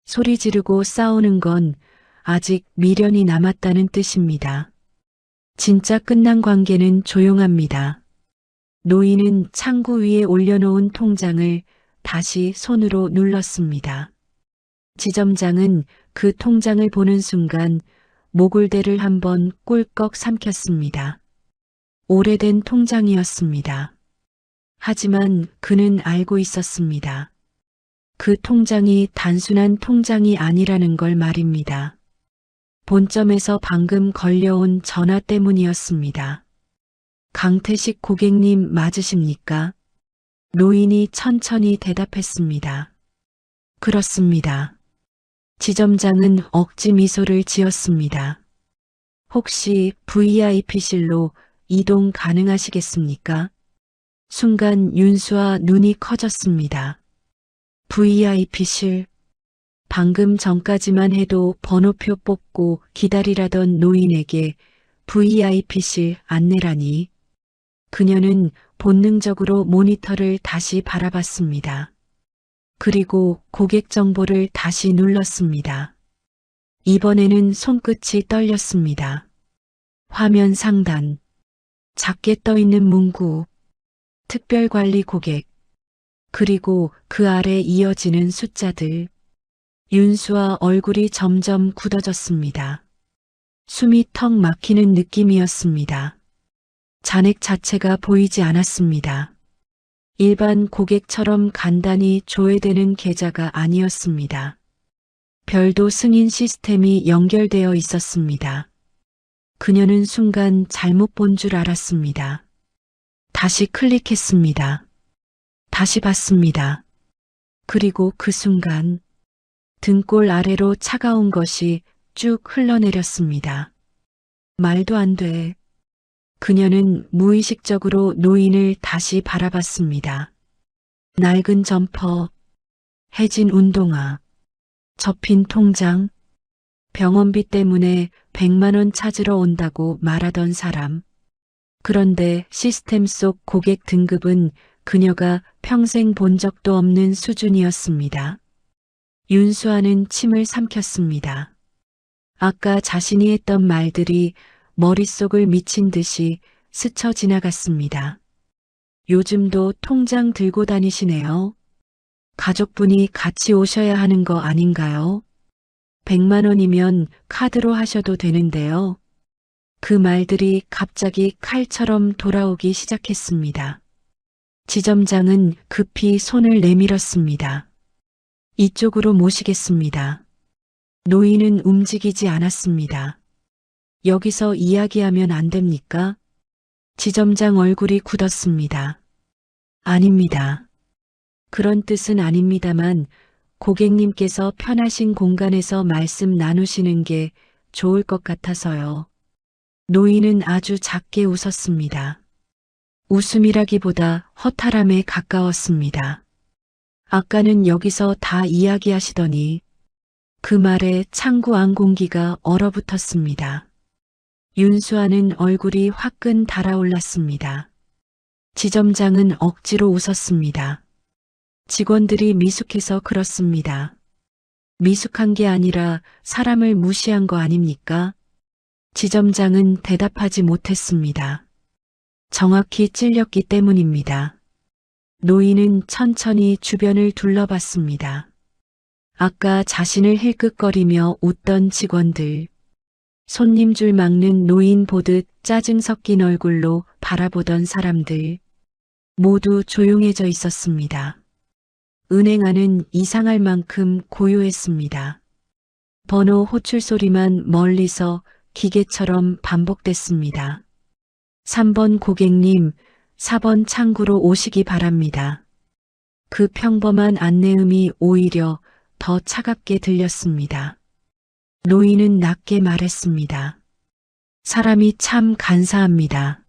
소리 지르고 싸우는 건 아직 미련이 남았다는 뜻입니다. 진짜 끝난 관계는 조용합니다. 노인은 창구 위에 올려놓은 통장을 다시 손으로 눌렀습니다. 지점장은 그 통장을 보는 순간 목울대를 한번 꿀꺽 삼켰습니다. 오래된 통장이었습니다. 하지만 그는 알고 있었습니다. 그 통장이 단순한 통장이 아니라는 걸 말입니다. 본점에서 방금 걸려온 전화 때문이었습니다. 강태식 고객님 맞으십니까? 노인이 천천히 대답했습니다. 그렇습니다. 지점장은 억지 미소를 지었습니다. 혹시 VIP실로 이동 가능하시겠습니까? 순간 윤수아 눈이 커졌습니다. VIP실. 방금 전까지만 해도 번호표 뽑고 기다리라던 노인에게 VIP실 안내라니. 그녀는 본능적으로 모니터를 다시 바라봤습니다. 그리고 고객 정보를 다시 눌렀습니다. 이번에는 손끝이 떨렸습니다. 화면 상단. 작게 떠있는 문구. 특별관리 고객. 그리고 그 아래 이어지는 숫자들. 윤수아 얼굴이 점점 굳어졌습니다. 숨이 턱 막히는 느낌이었습니다. 잔액 자체가 보이지 않았습니다. 일반 고객처럼 간단히 조회되는 계좌가 아니었습니다. 별도 승인 시스템이 연결되어 있었습니다. 그녀는 순간 잘못 본 줄 알았습니다. 다시 클릭했습니다. 다시 봤습니다. 그리고 그 순간 등골 아래로 차가운 것이 쭉 흘러내렸습니다. 말도 안 돼. 그녀는 무의식적으로 노인을 다시 바라봤습니다. 낡은 점퍼, 해진 운동화, 접힌 통장, 병원비 때문에 100만 원 찾으러 온다고 말하던 사람. 그런데 시스템 속 고객 등급은 그녀가 평생 본 적도 없는 수준이었습니다. 윤수아는 침을 삼켰습니다. 아까 자신이 했던 말들이 머릿속을 미친 듯이 스쳐 지나갔습니다. 요즘도 통장 들고 다니시네요. 가족분이 같이 오셔야 하는 거 아닌가요? 100만 원이면 카드로 하셔도 되는데요. 그 말들이 갑자기 칼처럼 돌아오기 시작했습니다. 지점장은 급히 손을 내밀었습니다. 이쪽으로 모시겠습니다. 노인은 움직이지 않았습니다. 여기서 이야기하면 안 됩니까? 지점장 얼굴이 굳었습니다. 아닙니다. 그런 뜻은 아닙니다만 고객님께서 편하신 공간에서 말씀 나누시는 게 좋을 것 같아서요. 노인은 아주 작게 웃었습니다. 웃음이라기보다 허탈함에 가까웠습니다. 아까는 여기서 다 이야기하시더니 그 말에 창구 안 공기가 얼어붙었습니다. 윤수아는 얼굴이 화끈 달아올랐습니다. 지점장은 억지로 웃었습니다. 직원들이 미숙해서 그렇습니다. 미숙한 게 아니라 사람을 무시한 거 아닙니까? 지점장은 대답하지 못했습니다. 정확히 찔렸기 때문입니다. 노인은 천천히 주변을 둘러봤습니다. 아까 자신을 힐끗거리며 웃던 직원들, 손님 줄 막는 노인 보듯 짜증 섞인 얼굴로 바라보던 사람들, 모두 조용해져 있었습니다. 은행 안은 이상할 만큼 고요했습니다. 번호 호출 소리만 멀리서 기계처럼 반복됐습니다. 3번 고객님, 4번 창구로 오시기 바랍니다. 그 평범한 안내음이 오히려 더 차갑게 들렸습니다. 노인은 낮게 말했습니다. 사람이 참 간사합니다.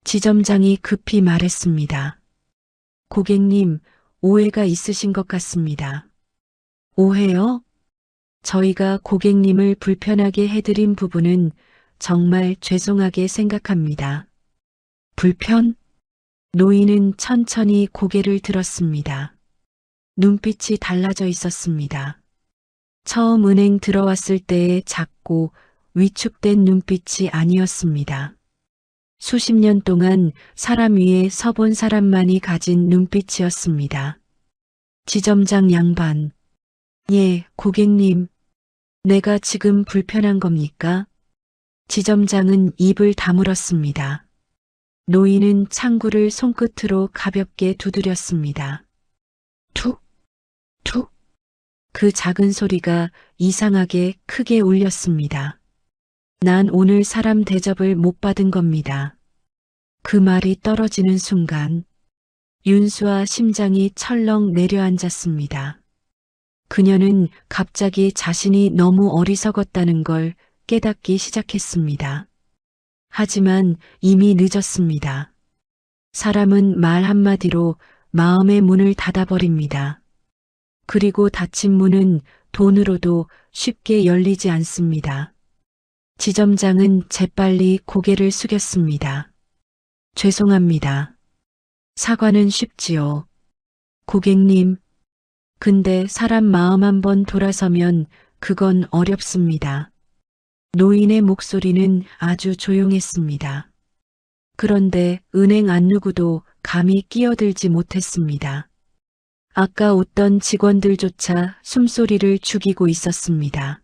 지점장이 급히 말했습니다. 고객님, 오해가 있으신 것 같습니다. 오해요? 저희가 고객님을 불편하게 해드린 부분은 정말 죄송하게 생각합니다. 불편? 노인은 천천히 고개를 들었습니다. 눈빛이 달라져 있었습니다. 처음 은행 들어왔을 때의 작고 위축된 눈빛이 아니었습니다. 수십 년 동안 사람 위에 서본 사람만이 가진 눈빛이었습니다. 지점장 양반. 예, 고객님. 내가 지금 불편한 겁니까? 지점장은 입을 다물었습니다. 노인은 창구를 손끝으로 가볍게 두드렸습니다. 툭, 툭. 그 작은 소리가 이상하게 크게 울렸습니다. 난 오늘 사람 대접을 못 받은 겁니다. 그 말이 떨어지는 순간 윤수아 심장이 철렁 내려앉았습니다. 그녀는 갑자기 자신이 너무 어리석었다는 걸 깨닫기 시작했습니다. 하지만 이미 늦었습니다. 사람은 말 한마디로 마음의 문을 닫아버립니다. 그리고 닫힌 문은 돈으로도 쉽게 열리지 않습니다. 지점장은 재빨리 고개를 숙였습니다. 죄송합니다. 사과는 쉽지요. 고객님, 근데 사람 마음 한번 돌아서면 그건 어렵습니다. 노인의 목소리는 아주 조용했습니다. 그런데 은행 안 누구도 감히 끼어들지 못했습니다. 아까 웃던 직원들조차 숨소리를 죽이고 있었습니다.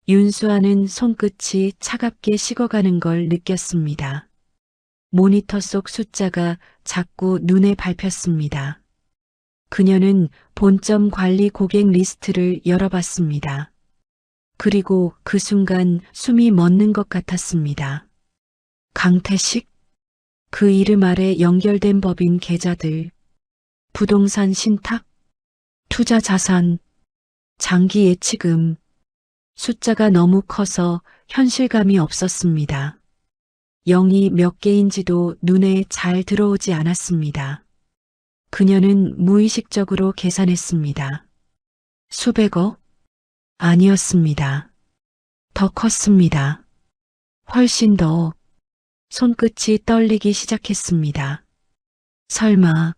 윤수아는 손끝이 차갑게 식어가는 걸 느꼈습니다. 모니터 속 숫자가 자꾸 눈에 밟혔습니다. 그녀는 본점 관리 고객 리스트를 열어봤습니다. 그리고 그 순간 숨이 멎는 것 같았습니다. 강태식? 그 이름 아래 연결된 법인 계좌들, 부동산 신탁, 투자 자산, 장기 예치금, 숫자가 너무 커서 현실감이 없었습니다. 0이 몇 개인지도 눈에 잘 들어오지 않았습니다. 그녀는 무의식적으로 계산했습니다. 수백억? 아니었습니다. 더 컸습니다. 훨씬 더. 손끝이 떨리기 시작했습니다. 설마.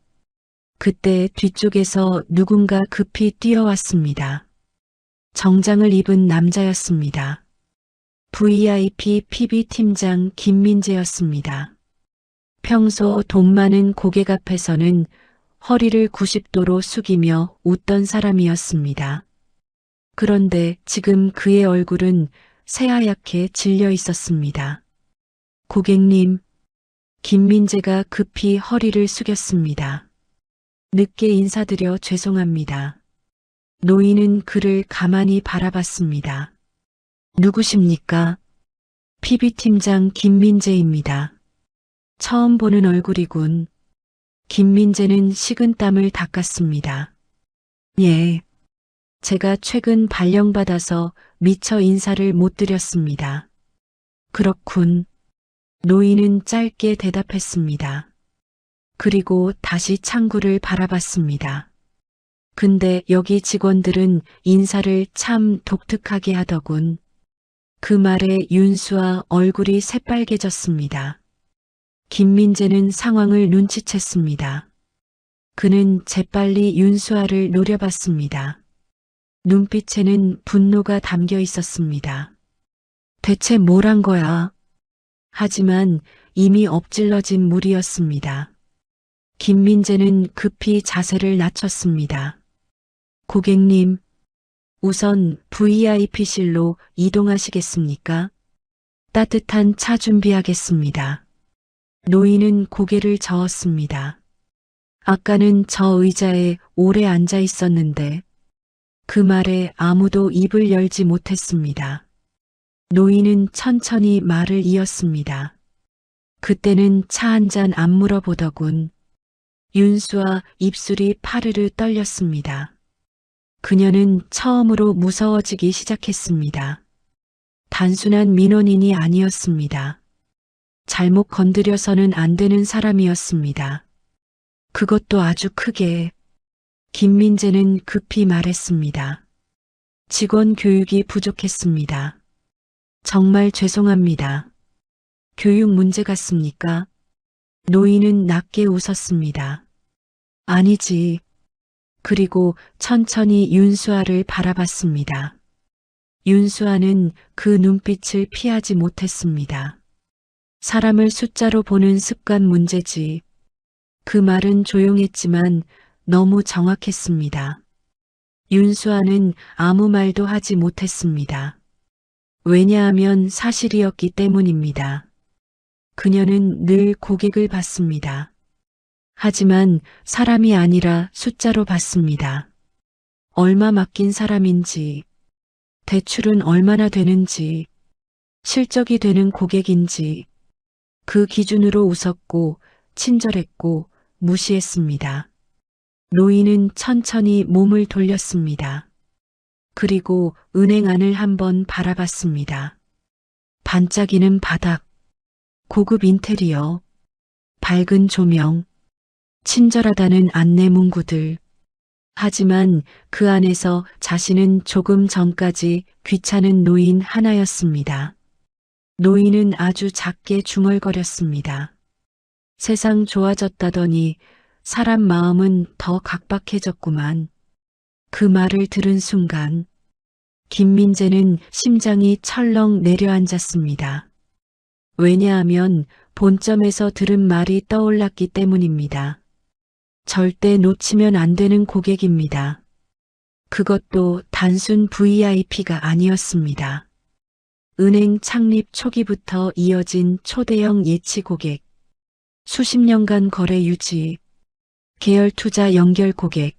그때 뒤쪽에서 누군가 급히 뛰어왔습니다. 정장을 입은 남자였습니다. VIP PB 팀장 김민재였습니다. 평소 돈 많은 고객 앞에서는 허리를 90도로 숙이며 웃던 사람이었습니다. 그런데 지금 그의 얼굴은 새하얗게 질려 있었습니다. 고객님, 김민재가 급히 허리를 숙였습니다. 늦게 인사드려 죄송합니다. 노인은 그를 가만히 바라봤습니다. 누구십니까? PB팀장 김민재입니다. 처음 보는 얼굴이군. 김민재는 식은땀을 닦았습니다. 예. 제가 최근 발령받아서 미처 인사를 못 드렸습니다. 그렇군. 노인은 짧게 대답했습니다. 그리고 다시 창구를 바라봤습니다. 근데 여기 직원들은 인사를 참 독특하게 하더군. 그 말에 윤수와 얼굴이 새빨개졌습니다. 김민재는 상황을 눈치챘습니다. 그는 재빨리 윤수아를 노려봤습니다. 눈빛에는 분노가 담겨 있었습니다. 대체 뭘 한 거야? 하지만 이미 엎질러진 물이었습니다. 김민재는 급히 자세를 낮췄습니다. 고객님, 우선 VIP실로 이동하시겠습니까? 따뜻한 차 준비하겠습니다. 노인은 고개를 저었습니다. 아까는 저 의자에 오래 앉아 있었는데 그 말에 아무도 입을 열지 못했습니다. 노인은 천천히 말을 이었습니다. 그때는 차 한 잔 안 물어보더군. 윤수와 입술이 파르르 떨렸습니다. 그녀는 처음으로 무서워지기 시작했습니다. 단순한 민원인이 아니었습니다. 잘못 건드려서는 안 되는 사람이었습니다. 그것도 아주 크게. 김민재는 급히 말했습니다. 직원 교육이 부족했습니다. 정말 죄송합니다. 교육 문제 같습니까? 노인은 낮게 웃었습니다. 아니지. 그리고 천천히 윤수아를 바라봤습니다. 윤수아는 그 눈빛을 피하지 못했습니다. 사람을 숫자로 보는 습관 문제지. 그 말은 조용했지만 너무 정확했습니다. 윤수아는 아무 말도 하지 못했습니다. 왜냐하면 사실이었기 때문입니다. 그녀는 늘 고객을 봤습니다. 하지만 사람이 아니라 숫자로 봤습니다. 얼마 맡긴 사람인지, 대출은 얼마나 되는지, 실적이 되는 고객인지, 그 기준으로 웃었고 친절했고 무시했습니다. 노인은 천천히 몸을 돌렸습니다. 그리고 은행 안을 한번 바라봤습니다. 반짝이는 바닥, 고급 인테리어, 밝은 조명, 친절하다는 안내 문구들. 하지만 그 안에서 자신은 조금 전까지 귀찮은 노인 하나였습니다. 노인은 아주 작게 중얼거렸습니다. 세상 좋아졌다더니 사람 마음은 더 각박해졌구만. 그 말을 들은 순간 김민재는 심장이 철렁 내려앉았습니다. 왜냐하면 본점에서 들은 말이 떠올랐기 때문입니다. 절대 놓치면 안 되는 고객입니다. 그것도 단순 VIP가 아니었습니다. 은행 창립 초기부터 이어진 초대형 예치 고객, 수십 년간 거래 유지, 계열 투자 연결 고객,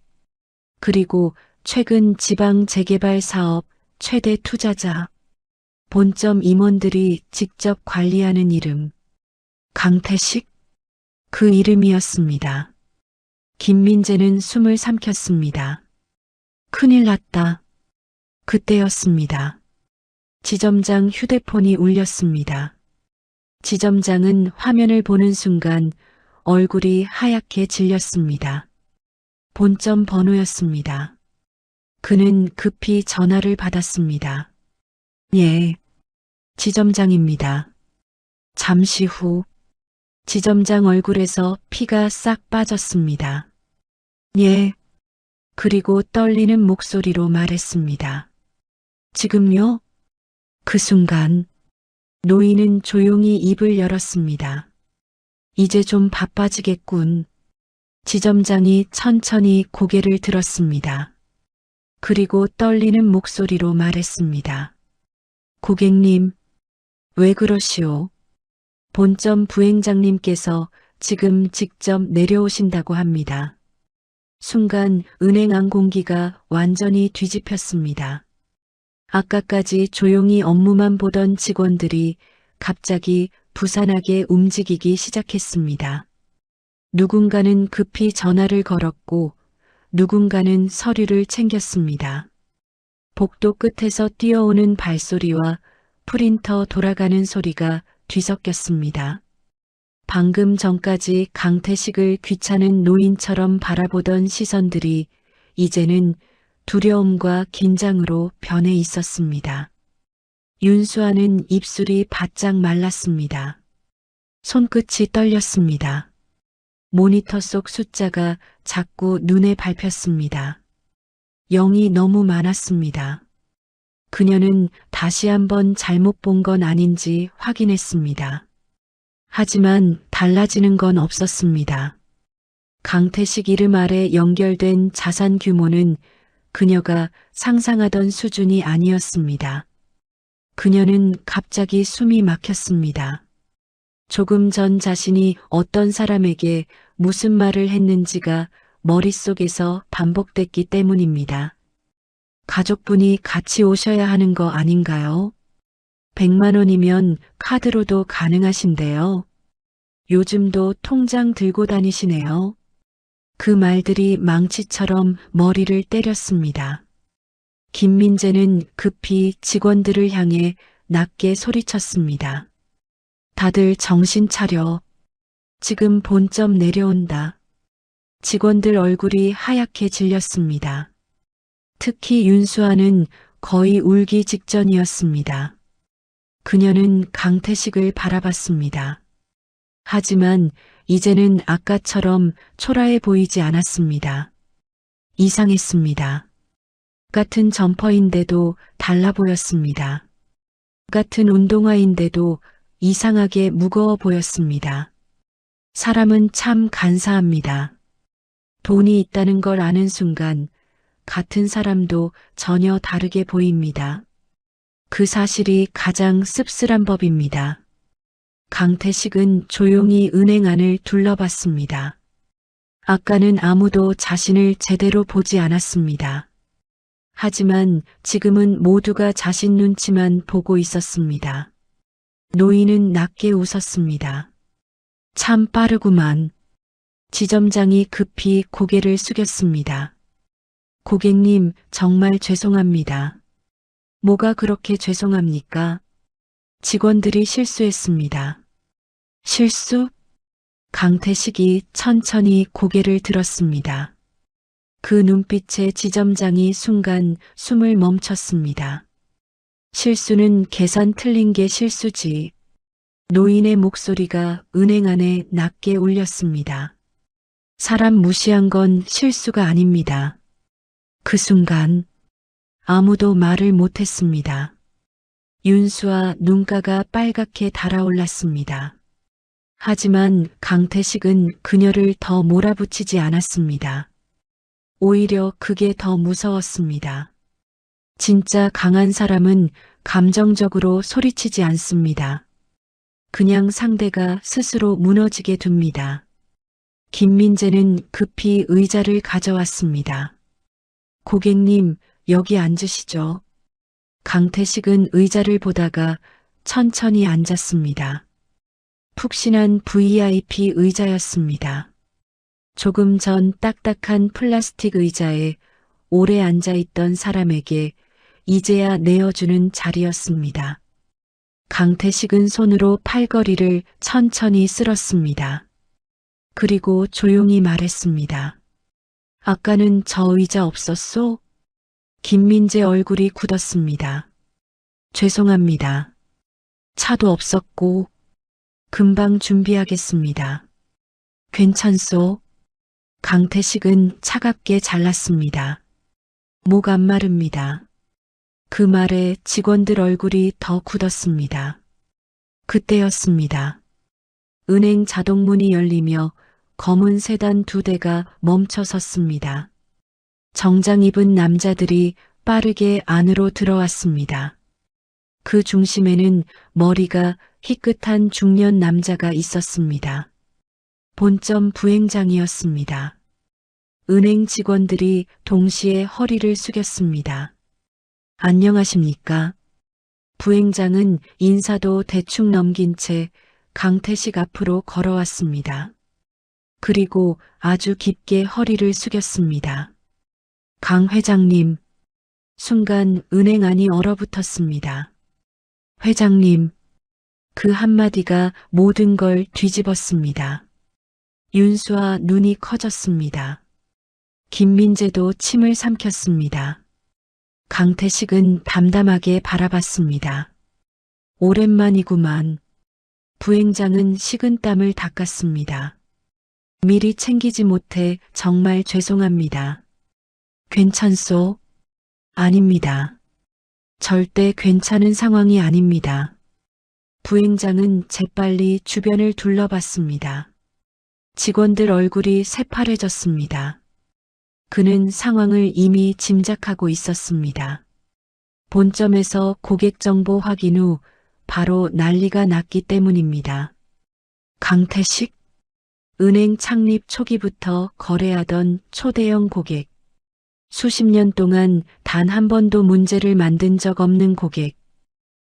그리고 최근 지방 재개발 사업 최대 투자자, 본점 임원들이 직접 관리하는 이름, 강태식? 그 이름이었습니다. 김민재는 숨을 삼켰습니다. 큰일 났다. 그때였습니다. 지점장 휴대폰이 울렸습니다. 지점장은 화면을 보는 순간 얼굴이 하얗게 질렸습니다. 본점 번호였습니다. 그는 급히 전화를 받았습니다. 예, 지점장입니다. 잠시 후 지점장 얼굴에서 피가 싹 빠졌습니다. 예, 그리고 떨리는 목소리로 말했습니다. 지금요? 그 순간 노인은 조용히 입을 열었습니다. 이제 좀 바빠지겠군. 지점장이 천천히 고개를 들었습니다. 그리고 떨리는 목소리로 말했습니다. 고객님, 왜 그러시오? 본점 부행장님께서 지금 직접 내려오신다고 합니다. 순간 은행 안 공기가 완전히 뒤집혔습니다. 아까까지 조용히 업무만 보던 직원들이 갑자기 부산하게 움직이기 시작했습니다. 누군가는 급히 전화를 걸었고 누군가는 서류를 챙겼습니다. 복도 끝에서 뛰어오는 발소리와 프린터 돌아가는 소리가 뒤섞였습니다. 방금 전까지 강태식을 귀찮은 노인처럼 바라보던 시선들이 이제는 두려움과 긴장으로 변해 있었습니다. 윤수아는 입술이 바짝 말랐습니다. 손끝이 떨렸습니다. 모니터 속 숫자가 자꾸 눈에 밟혔습니다. 0이 너무 많았습니다. 그녀는 다시 한번 잘못 본 건 아닌지 확인했습니다. 하지만 달라지는 건 없었습니다. 강태식 이름 아래 연결된 자산 규모는 그녀가 상상하던 수준이 아니었습니다. 그녀는 갑자기 숨이 막혔습니다. 조금 전 자신이 어떤 사람에게 무슨 말을 했는지가 머릿속에서 반복됐기 때문입니다. 가족분이 같이 오셔야 하는 거 아닌가요? 100만 원이면 카드로도 가능하신데요. 요즘도 통장 들고 다니시네요. 그 말들이 망치처럼 머리를 때렸습니다. 김민재는 급히 직원들을 향해 낮게 소리쳤습니다. 다들 정신 차려. 지금 본점 내려온다. 직원들 얼굴이 하얗게 질렸습니다. 특히 윤수아는 거의 울기 직전이었습니다. 그녀는 강태식을 바라봤습니다. 하지만 이제는 아까처럼 초라해 보이지 않았습니다. 이상했습니다. 같은 점퍼인데도 달라 보였습니다. 같은 운동화인데도 이상하게 무거워 보였습니다. 사람은 참 간사합니다. 돈이 있다는 걸 아는 순간 같은 사람도 전혀 다르게 보입니다. 그 사실이 가장 씁쓸한 법입니다. 강태식은 조용히 은행 안을 둘러봤습니다. 아까는 아무도 자신을 제대로 보지 않았습니다. 하지만 지금은 모두가 자신 눈치만 보고 있었습니다. 노인은 낮게 웃었습니다. 참 빠르구만. 지점장이 급히 고개를 숙였습니다. 고객님, 정말 죄송합니다. 뭐가 그렇게 죄송합니까? 직원들이 실수했습니다. 실수? 강태식이 천천히 고개를 들었습니다. 그 눈빛에 지점장이 순간 숨을 멈췄습니다. 실수는 계산 틀린 게 실수지. 노인의 목소리가 은행 안에 낮게 울렸습니다. 사람 무시한 건 실수가 아닙니다. 그 순간 아무도 말을 못했습니다. 윤수와 눈가가 빨갛게 달아올랐습니다. 하지만 강태식은 그녀를 더 몰아붙이지 않았습니다. 오히려 그게 더 무서웠습니다. 진짜 강한 사람은 감정적으로 소리치지 않습니다. 그냥 상대가 스스로 무너지게 둡니다. 김민재는 급히 의자를 가져왔습니다. 고객님, 여기 앉으시죠. 강태식은 의자를 보다가 천천히 앉았습니다. 푹신한 VIP 의자였습니다. 조금 전 딱딱한 플라스틱 의자에 오래 앉아있던 사람에게 이제야 내어주는 자리였습니다. 강태식은 손으로 팔걸이를 천천히 쓸었습니다. 그리고 조용히 말했습니다. 아까는 저 의자 없었소? 김민재 얼굴이 굳었습니다. 죄송합니다. 차도 없었고 금방 준비하겠습니다. 괜찮소? 강태식은 차갑게 잘랐습니다. 목 안 마릅니다. 그 말에 직원들 얼굴이 더 굳었습니다. 그때였습니다. 은행 자동문이 열리며 검은 세단 2대가 멈춰 섰습니다. 정장 입은 남자들이 빠르게 안으로 들어왔습니다. 그 중심에는 머리가 희끗한 중년 남자가 있었습니다. 본점 부행장이었습니다. 은행 직원들이 동시에 허리를 숙였습니다. 안녕하십니까? 부행장은 인사도 대충 넘긴 채 강태식 앞으로 걸어왔습니다. 그리고 아주 깊게 허리를 숙였습니다. 강 회장님. 순간 은행 안이 얼어붙었습니다. 회장님. 그 한마디가 모든 걸 뒤집었습니다. 윤수와 눈이 커졌습니다. 김민재도 침을 삼켰습니다. 강태식은 담담하게 바라봤습니다. 오랜만이구만. 부행장은 식은땀을 닦았습니다. 미리 챙기지 못해 정말 죄송합니다. 괜찮소? 아닙니다. 절대 괜찮은 상황이 아닙니다. 부행장은 재빨리 주변을 둘러봤습니다. 직원들 얼굴이 새파래졌습니다. 그는 상황을 이미 짐작하고 있었습니다. 본점에서 고객 정보 확인 후 바로 난리가 났기 때문입니다. 강태식? 은행 창립 초기부터 거래하던 초대형 고객. 수십 년 동안 단 한 번도 문제를 만든 적 없는 고객.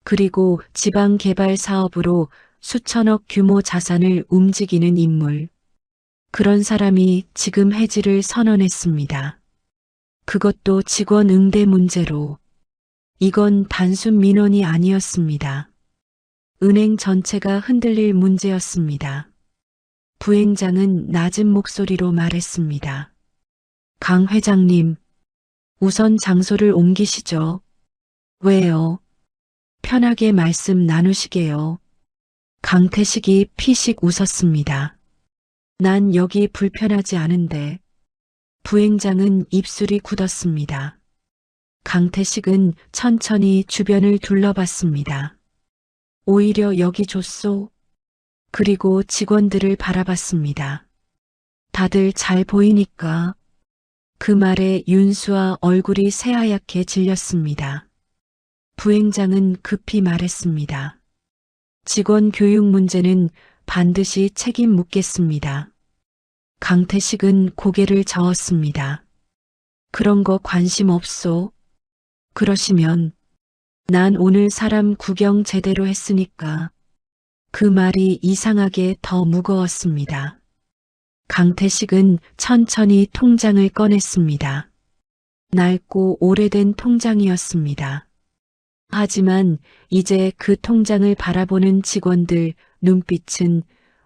그리고 지방 개발 사업으로 수천억 규모 자산을 움직이는 인물. 그런 사람이 지금 해지를 선언했습니다. 그것도 직원 응대 문제로. 이건 단순 민원이 아니었습니다. 은행 전체가 흔들릴 문제였습니다. 부행장은 낮은 목소리로 말했습니다. 강 회장님, 우선 장소를 옮기시죠. 왜요? 편하게 말씀 나누시게요. 강태식이 피식 웃었습니다. 난 여기 불편하지 않은데. 부행장은 입술이 굳었습니다. 강태식은 천천히 주변을 둘러봤습니다. 오히려 여기 좋소. 그리고 직원들을 바라봤습니다. 다들 잘 보이니까. 그 말에 윤수와 얼굴이 새하얗게 질렸습니다. 부행장은 급히 말했습니다. 직원 교육 문제는 반드시 책임 묻겠습니다. 강태식은 고개를 저었습니다. 그런 거 관심 없소. 그러시면 난 오늘 사람 구경 제대로 했으니까. 그 말이 이상하게 더 무거웠습니다. 강태식은 천천히 통장을 꺼냈습니다. 낡고 오래된 통장이었습니다. 하지만 이제 그 통장을 바라보는 직원들 눈빛은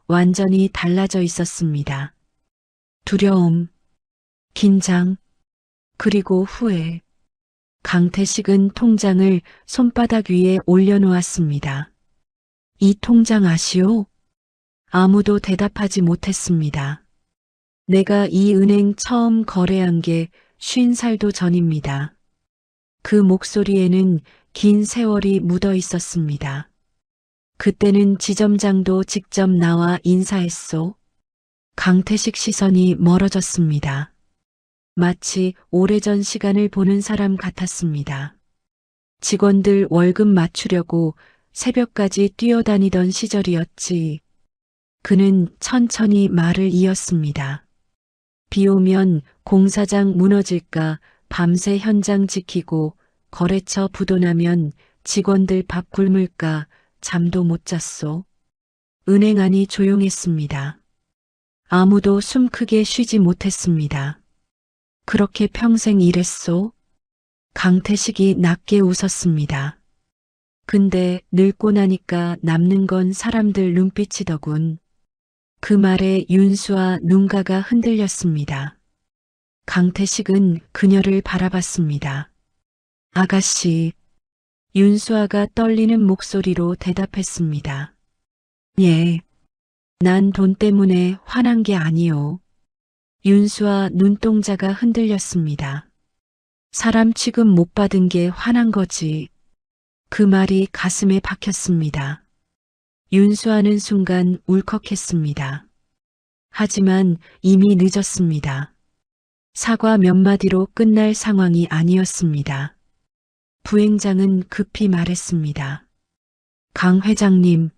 완전히 달라져 있었습니다. 두려움, 긴장, 그리고 후회. 강태식은 통장을 손바닥 위에 올려놓았습니다. 이 통장 아시오? 아무도 대답하지 못했습니다. 내가 이 은행 처음 거래한 게 50살도 전입니다. 그 목소리에는 긴 세월이 묻어 있었습니다. 그때는 지점장도 직접 나와 인사했소. 강태식 시선이 멀어졌습니다. 마치 오래전 시간을 보는 사람 같았습니다. 직원들 월급 맞추려고 새벽까지 뛰어다니던 시절이었지. 그는 천천히 말을 이었습니다. 비 오면 공사장 무너질까 밤새 현장 지키고 거래처 부도나면 직원들 밥 굶을까 잠도 못 잤소. 은행 안이 조용했습니다. 아무도 숨 크게 쉬지 못했습니다. 그렇게 평생 일했소? 강태식이 낮게 웃었습니다. 근데 늙고 나니까 남는 건 사람들 눈빛이더군. 그 말에 윤수와 눈가가 흔들렸습니다. 강태식은 그녀를 바라봤습니다. 아가씨. 윤수아가 떨리는 목소리로 대답했습니다. 예. 난 돈 때문에 화난 게 아니오. 윤수아 눈동자가 흔들렸습니다. 사람 취급 못 받은 게 화난 거지. 그 말이 가슴에 박혔습니다. 윤수하는 순간 울컥했습니다. 하지만 이미 늦었습니다. 사과 몇 마디로 끝날 상황이 아니었습니다. 부행장은 급히 말했습니다. 강 회장님,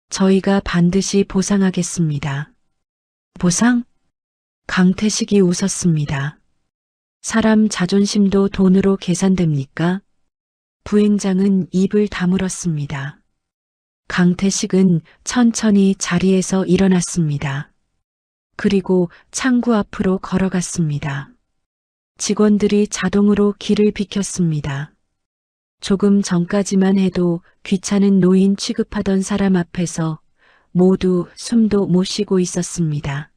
저희가 반드시 보상하겠습니다. 보상? 강태식이 웃었습니다. 사람 자존심도 돈으로 계산됩니까? 부행장은 입을 다물었습니다. 강태식은 천천히 자리에서 일어났습니다. 그리고 창구 앞으로 걸어갔습니다. 직원들이 자동으로 길을 비켰습니다. 조금 전까지만 해도 귀찮은 노인 취급하던 사람 앞에서 모두 숨도 못 쉬고 있었습니다.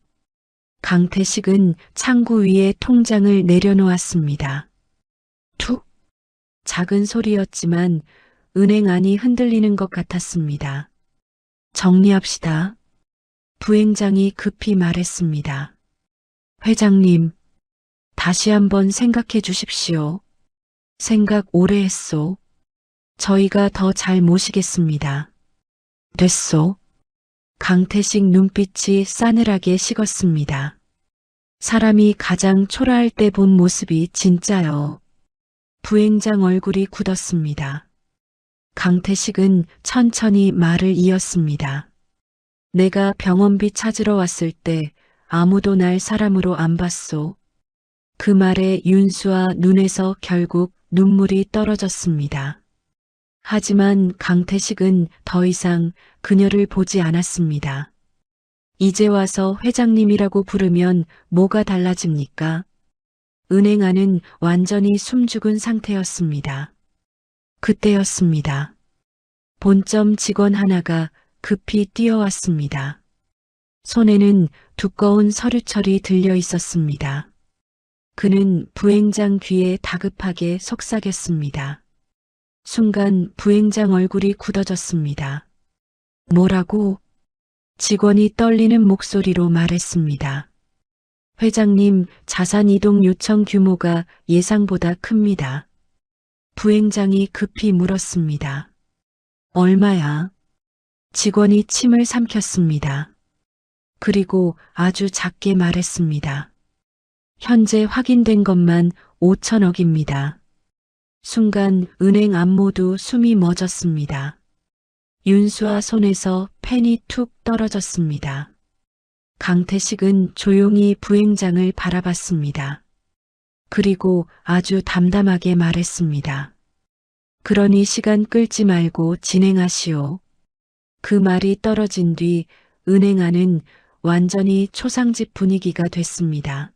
강태식은 창구 위에 통장을 내려놓았습니다. 툭! 작은 소리였지만 은행 안이 흔들리는 것 같았습니다. 정리합시다. 부행장이 급히 말했습니다. 회장님, 다시 한번 생각해 주십시오. 생각 오래 했소. 저희가 더 잘 모시겠습니다. 됐소. 강태식 눈빛이 싸늘하게 식었습니다. 사람이 가장 초라할 때 본 모습이 진짜요. 부행장 얼굴이 굳었습니다. 강태식은 천천히 말을 이었습니다. 내가 병원비 찾으러 왔을 때 아무도 날 사람으로 안 봤소. 그 말에 윤수아 눈에서 결국 눈물이 떨어졌습니다. 하지만 강태식은 더 이상 그녀를 보지 않았습니다. 이제 와서 회장님이라고 부르면 뭐가 달라집니까? 은행 안은 완전히 숨죽은 상태였습니다. 그때였습니다. 본점 직원 하나가 급히 뛰어왔습니다. 손에는 두꺼운 서류철이 들려 있었습니다. 그는 부행장 귀에 다급하게 속삭였습니다. 순간 부행장 얼굴이 굳어졌습니다. 뭐라고? 직원이 떨리는 목소리로 말했습니다. 회장님, 자산 이동 요청 규모가 예상보다 큽니다. 부행장이 급히 물었습니다. 얼마야? 직원이 침을 삼켰습니다. 그리고 아주 작게 말했습니다. 현재 확인된 것만 5천억입니다. 순간 은행 안 모두 숨이 멎었습니다. 윤수아 손에서 펜이 툭 떨어졌습니다. 강태식은 조용히 부행장을 바라봤습니다. 그리고 아주 담담하게 말했습니다. 그러니 시간 끌지 말고 진행하시오. 그 말이 떨어진 뒤 은행 안은 완전히 초상집 분위기가 됐습니다.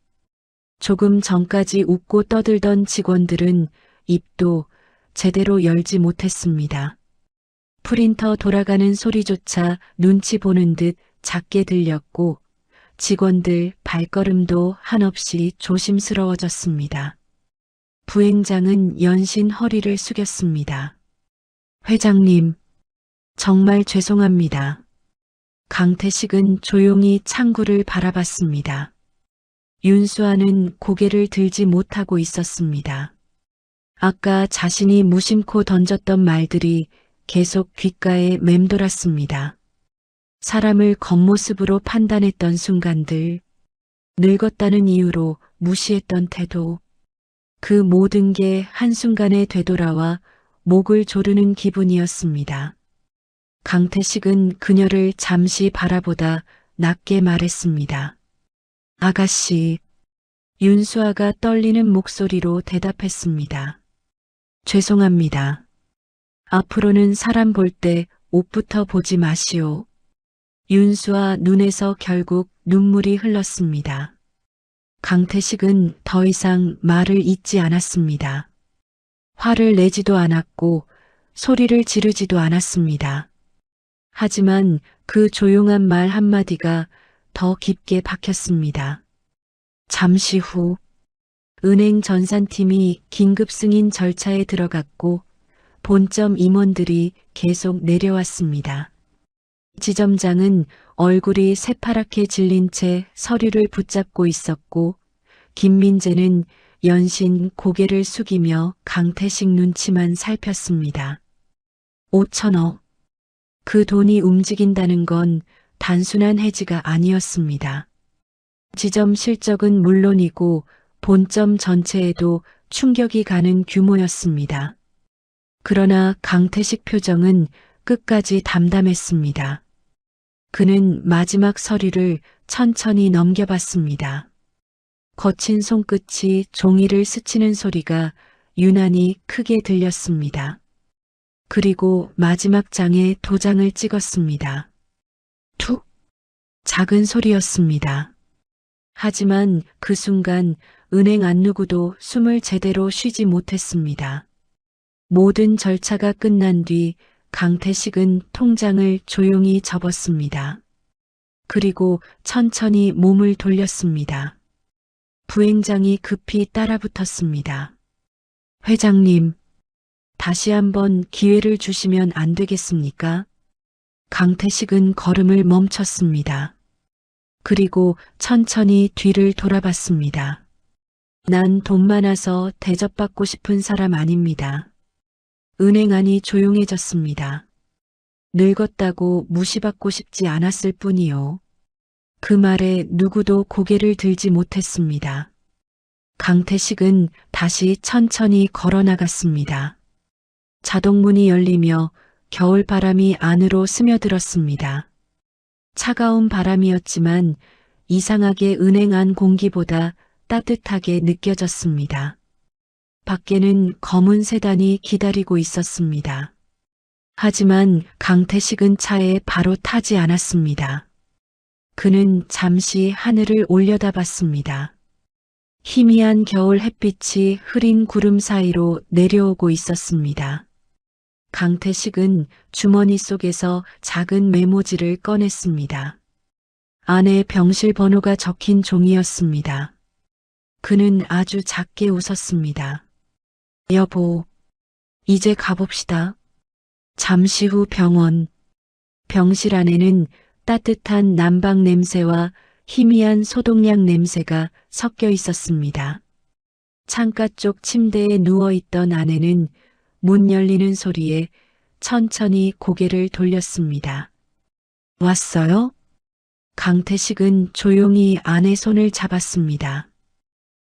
조금 전까지 웃고 떠들던 직원들은 입도 제대로 열지 못했습니다. 프린터 돌아가는 소리조차 눈치 보는 듯 작게 들렸고 직원들 발걸음도 한없이 조심스러워졌습니다. 부행장은 연신 허리를 숙였습니다. 회장님, 정말 죄송합니다. 강태식은 조용히 창구를 바라봤습니다. 윤수아는 고개를 들지 못하고 있었습니다. 아까 자신이 무심코 던졌던 말들이 계속 귓가에 맴돌았습니다. 사람을 겉모습으로 판단했던 순간들, 늙었다는 이유로 무시했던 태도, 그 모든 게 한순간에 되돌아와 목을 조르는 기분이었습니다. 강태식은 그녀를 잠시 바라보다 낮게 말했습니다. 아가씨. 윤수아가 떨리는 목소리로 대답했습니다. 죄송합니다. 앞으로는 사람 볼 때 옷부터 보지 마시오. 윤수아 눈에서 결국 눈물이 흘렀습니다. 강태식은 더 이상 말을 잇지 않았습니다. 화를 내지도 않았고 소리를 지르지도 않았습니다. 하지만 그 조용한 말 한마디가 더 깊게 박혔습니다. 잠시 후 은행 전산팀이 긴급 승인 절차에 들어갔고 본점 임원들이 계속 내려왔습니다. 지점장은 얼굴이 새파랗게 질린 채 서류를 붙잡고 있었고 김민재는 연신 고개를 숙이며 강태식 눈치만 살폈습니다. 5천억. 그 돈이 움직인다는 건 단순한 해지가 아니었습니다. 지점 실적은 물론이고 본점 전체에도 충격이 가는 규모였습니다. 그러나 강태식 표정은 끝까지 담담했습니다. 그는 마지막 서류를 천천히 넘겨봤습니다. 거친 손끝이 종이를 스치는 소리가 유난히 크게 들렸습니다. 그리고 마지막 장에 도장을 찍었습니다. 툭! 작은 소리였습니다. 하지만 그 순간 은행 안 누구도 숨을 제대로 쉬지 못했습니다. 모든 절차가 끝난 뒤 강태식은 통장을 조용히 접었습니다. 그리고 천천히 몸을 돌렸습니다. 부행장이 급히 따라붙었습니다. 회장님, 다시 한번 기회를 주시면 안 되겠습니까? 강태식은 걸음을 멈췄습니다. 그리고 천천히 뒤를 돌아봤습니다. 난 돈 많아서 대접받고 싶은 사람 아닙니다. 은행 안이 조용해졌습니다. 늙었다고 무시받고 싶지 않았을 뿐이요. 그 말에 누구도 고개를 들지 못했습니다. 강태식은 다시 천천히 걸어 나갔습니다. 자동문이 열리며 겨울바람이 안으로 스며들었습니다. 차가운 바람이었지만 이상하게 은행 안 공기보다 따뜻하게 느껴졌습니다. 밖에는 검은 세단이 기다리고 있었습니다. 하지만 강태식은 차에 바로 타지 않았습니다. 그는 잠시 하늘을 올려다봤습니다. 희미한 겨울 햇빛이 흐린 구름 사이로 내려오고 있었습니다. 강태식은 주머니 속에서 작은 메모지를 꺼냈습니다. 안에 병실 번호가 적힌 종이였습니다. 그는 아주 작게 웃었습니다. 여보, 이제 가봅시다. 잠시 후 병원. 병실 안에는 따뜻한 난방 냄새와 희미한 소독약 냄새가 섞여 있었습니다. 창가 쪽 침대에 누워있던 아내는 문 열리는 소리에 천천히 고개를 돌렸습니다. 왔어요? 강태식은 조용히 아내 손을 잡았습니다.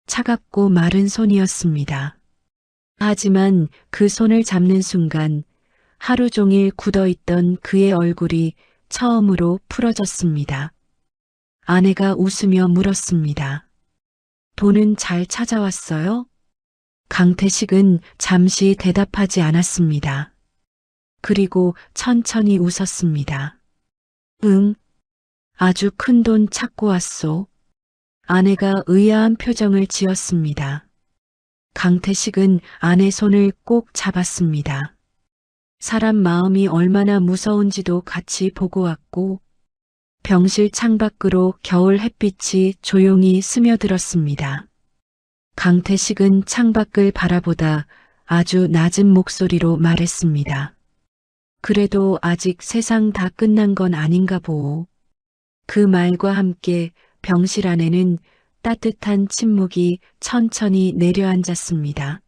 차갑고 마른 손이었습니다. 하지만 그 손을 잡는 순간 하루 종일 굳어있던 그의 얼굴이 처음으로 풀어졌습니다. 아내가 웃으며 물었습니다. 돈은 잘 찾아왔어요? 강태식은 잠시 대답하지 않았습니다. 그리고 천천히 웃었습니다. 응, 아주 큰 돈 찾고 왔소. 아내가 의아한 표정을 지었습니다. 강태식은 아내 손을 꼭 잡았습니다. 사람 마음이 얼마나 무서운지도 같이 보고 왔고, 병실 창밖으로 겨울 햇빛이 조용히 스며들었습니다. 강태식은 창밖을 바라보다 아주 낮은 목소리로 말했습니다. 그래도 아직 세상 다 끝난 건 아닌가 보오. 그 말과 함께 병실 안에는 따뜻한 침묵이 천천히 내려앉았습니다.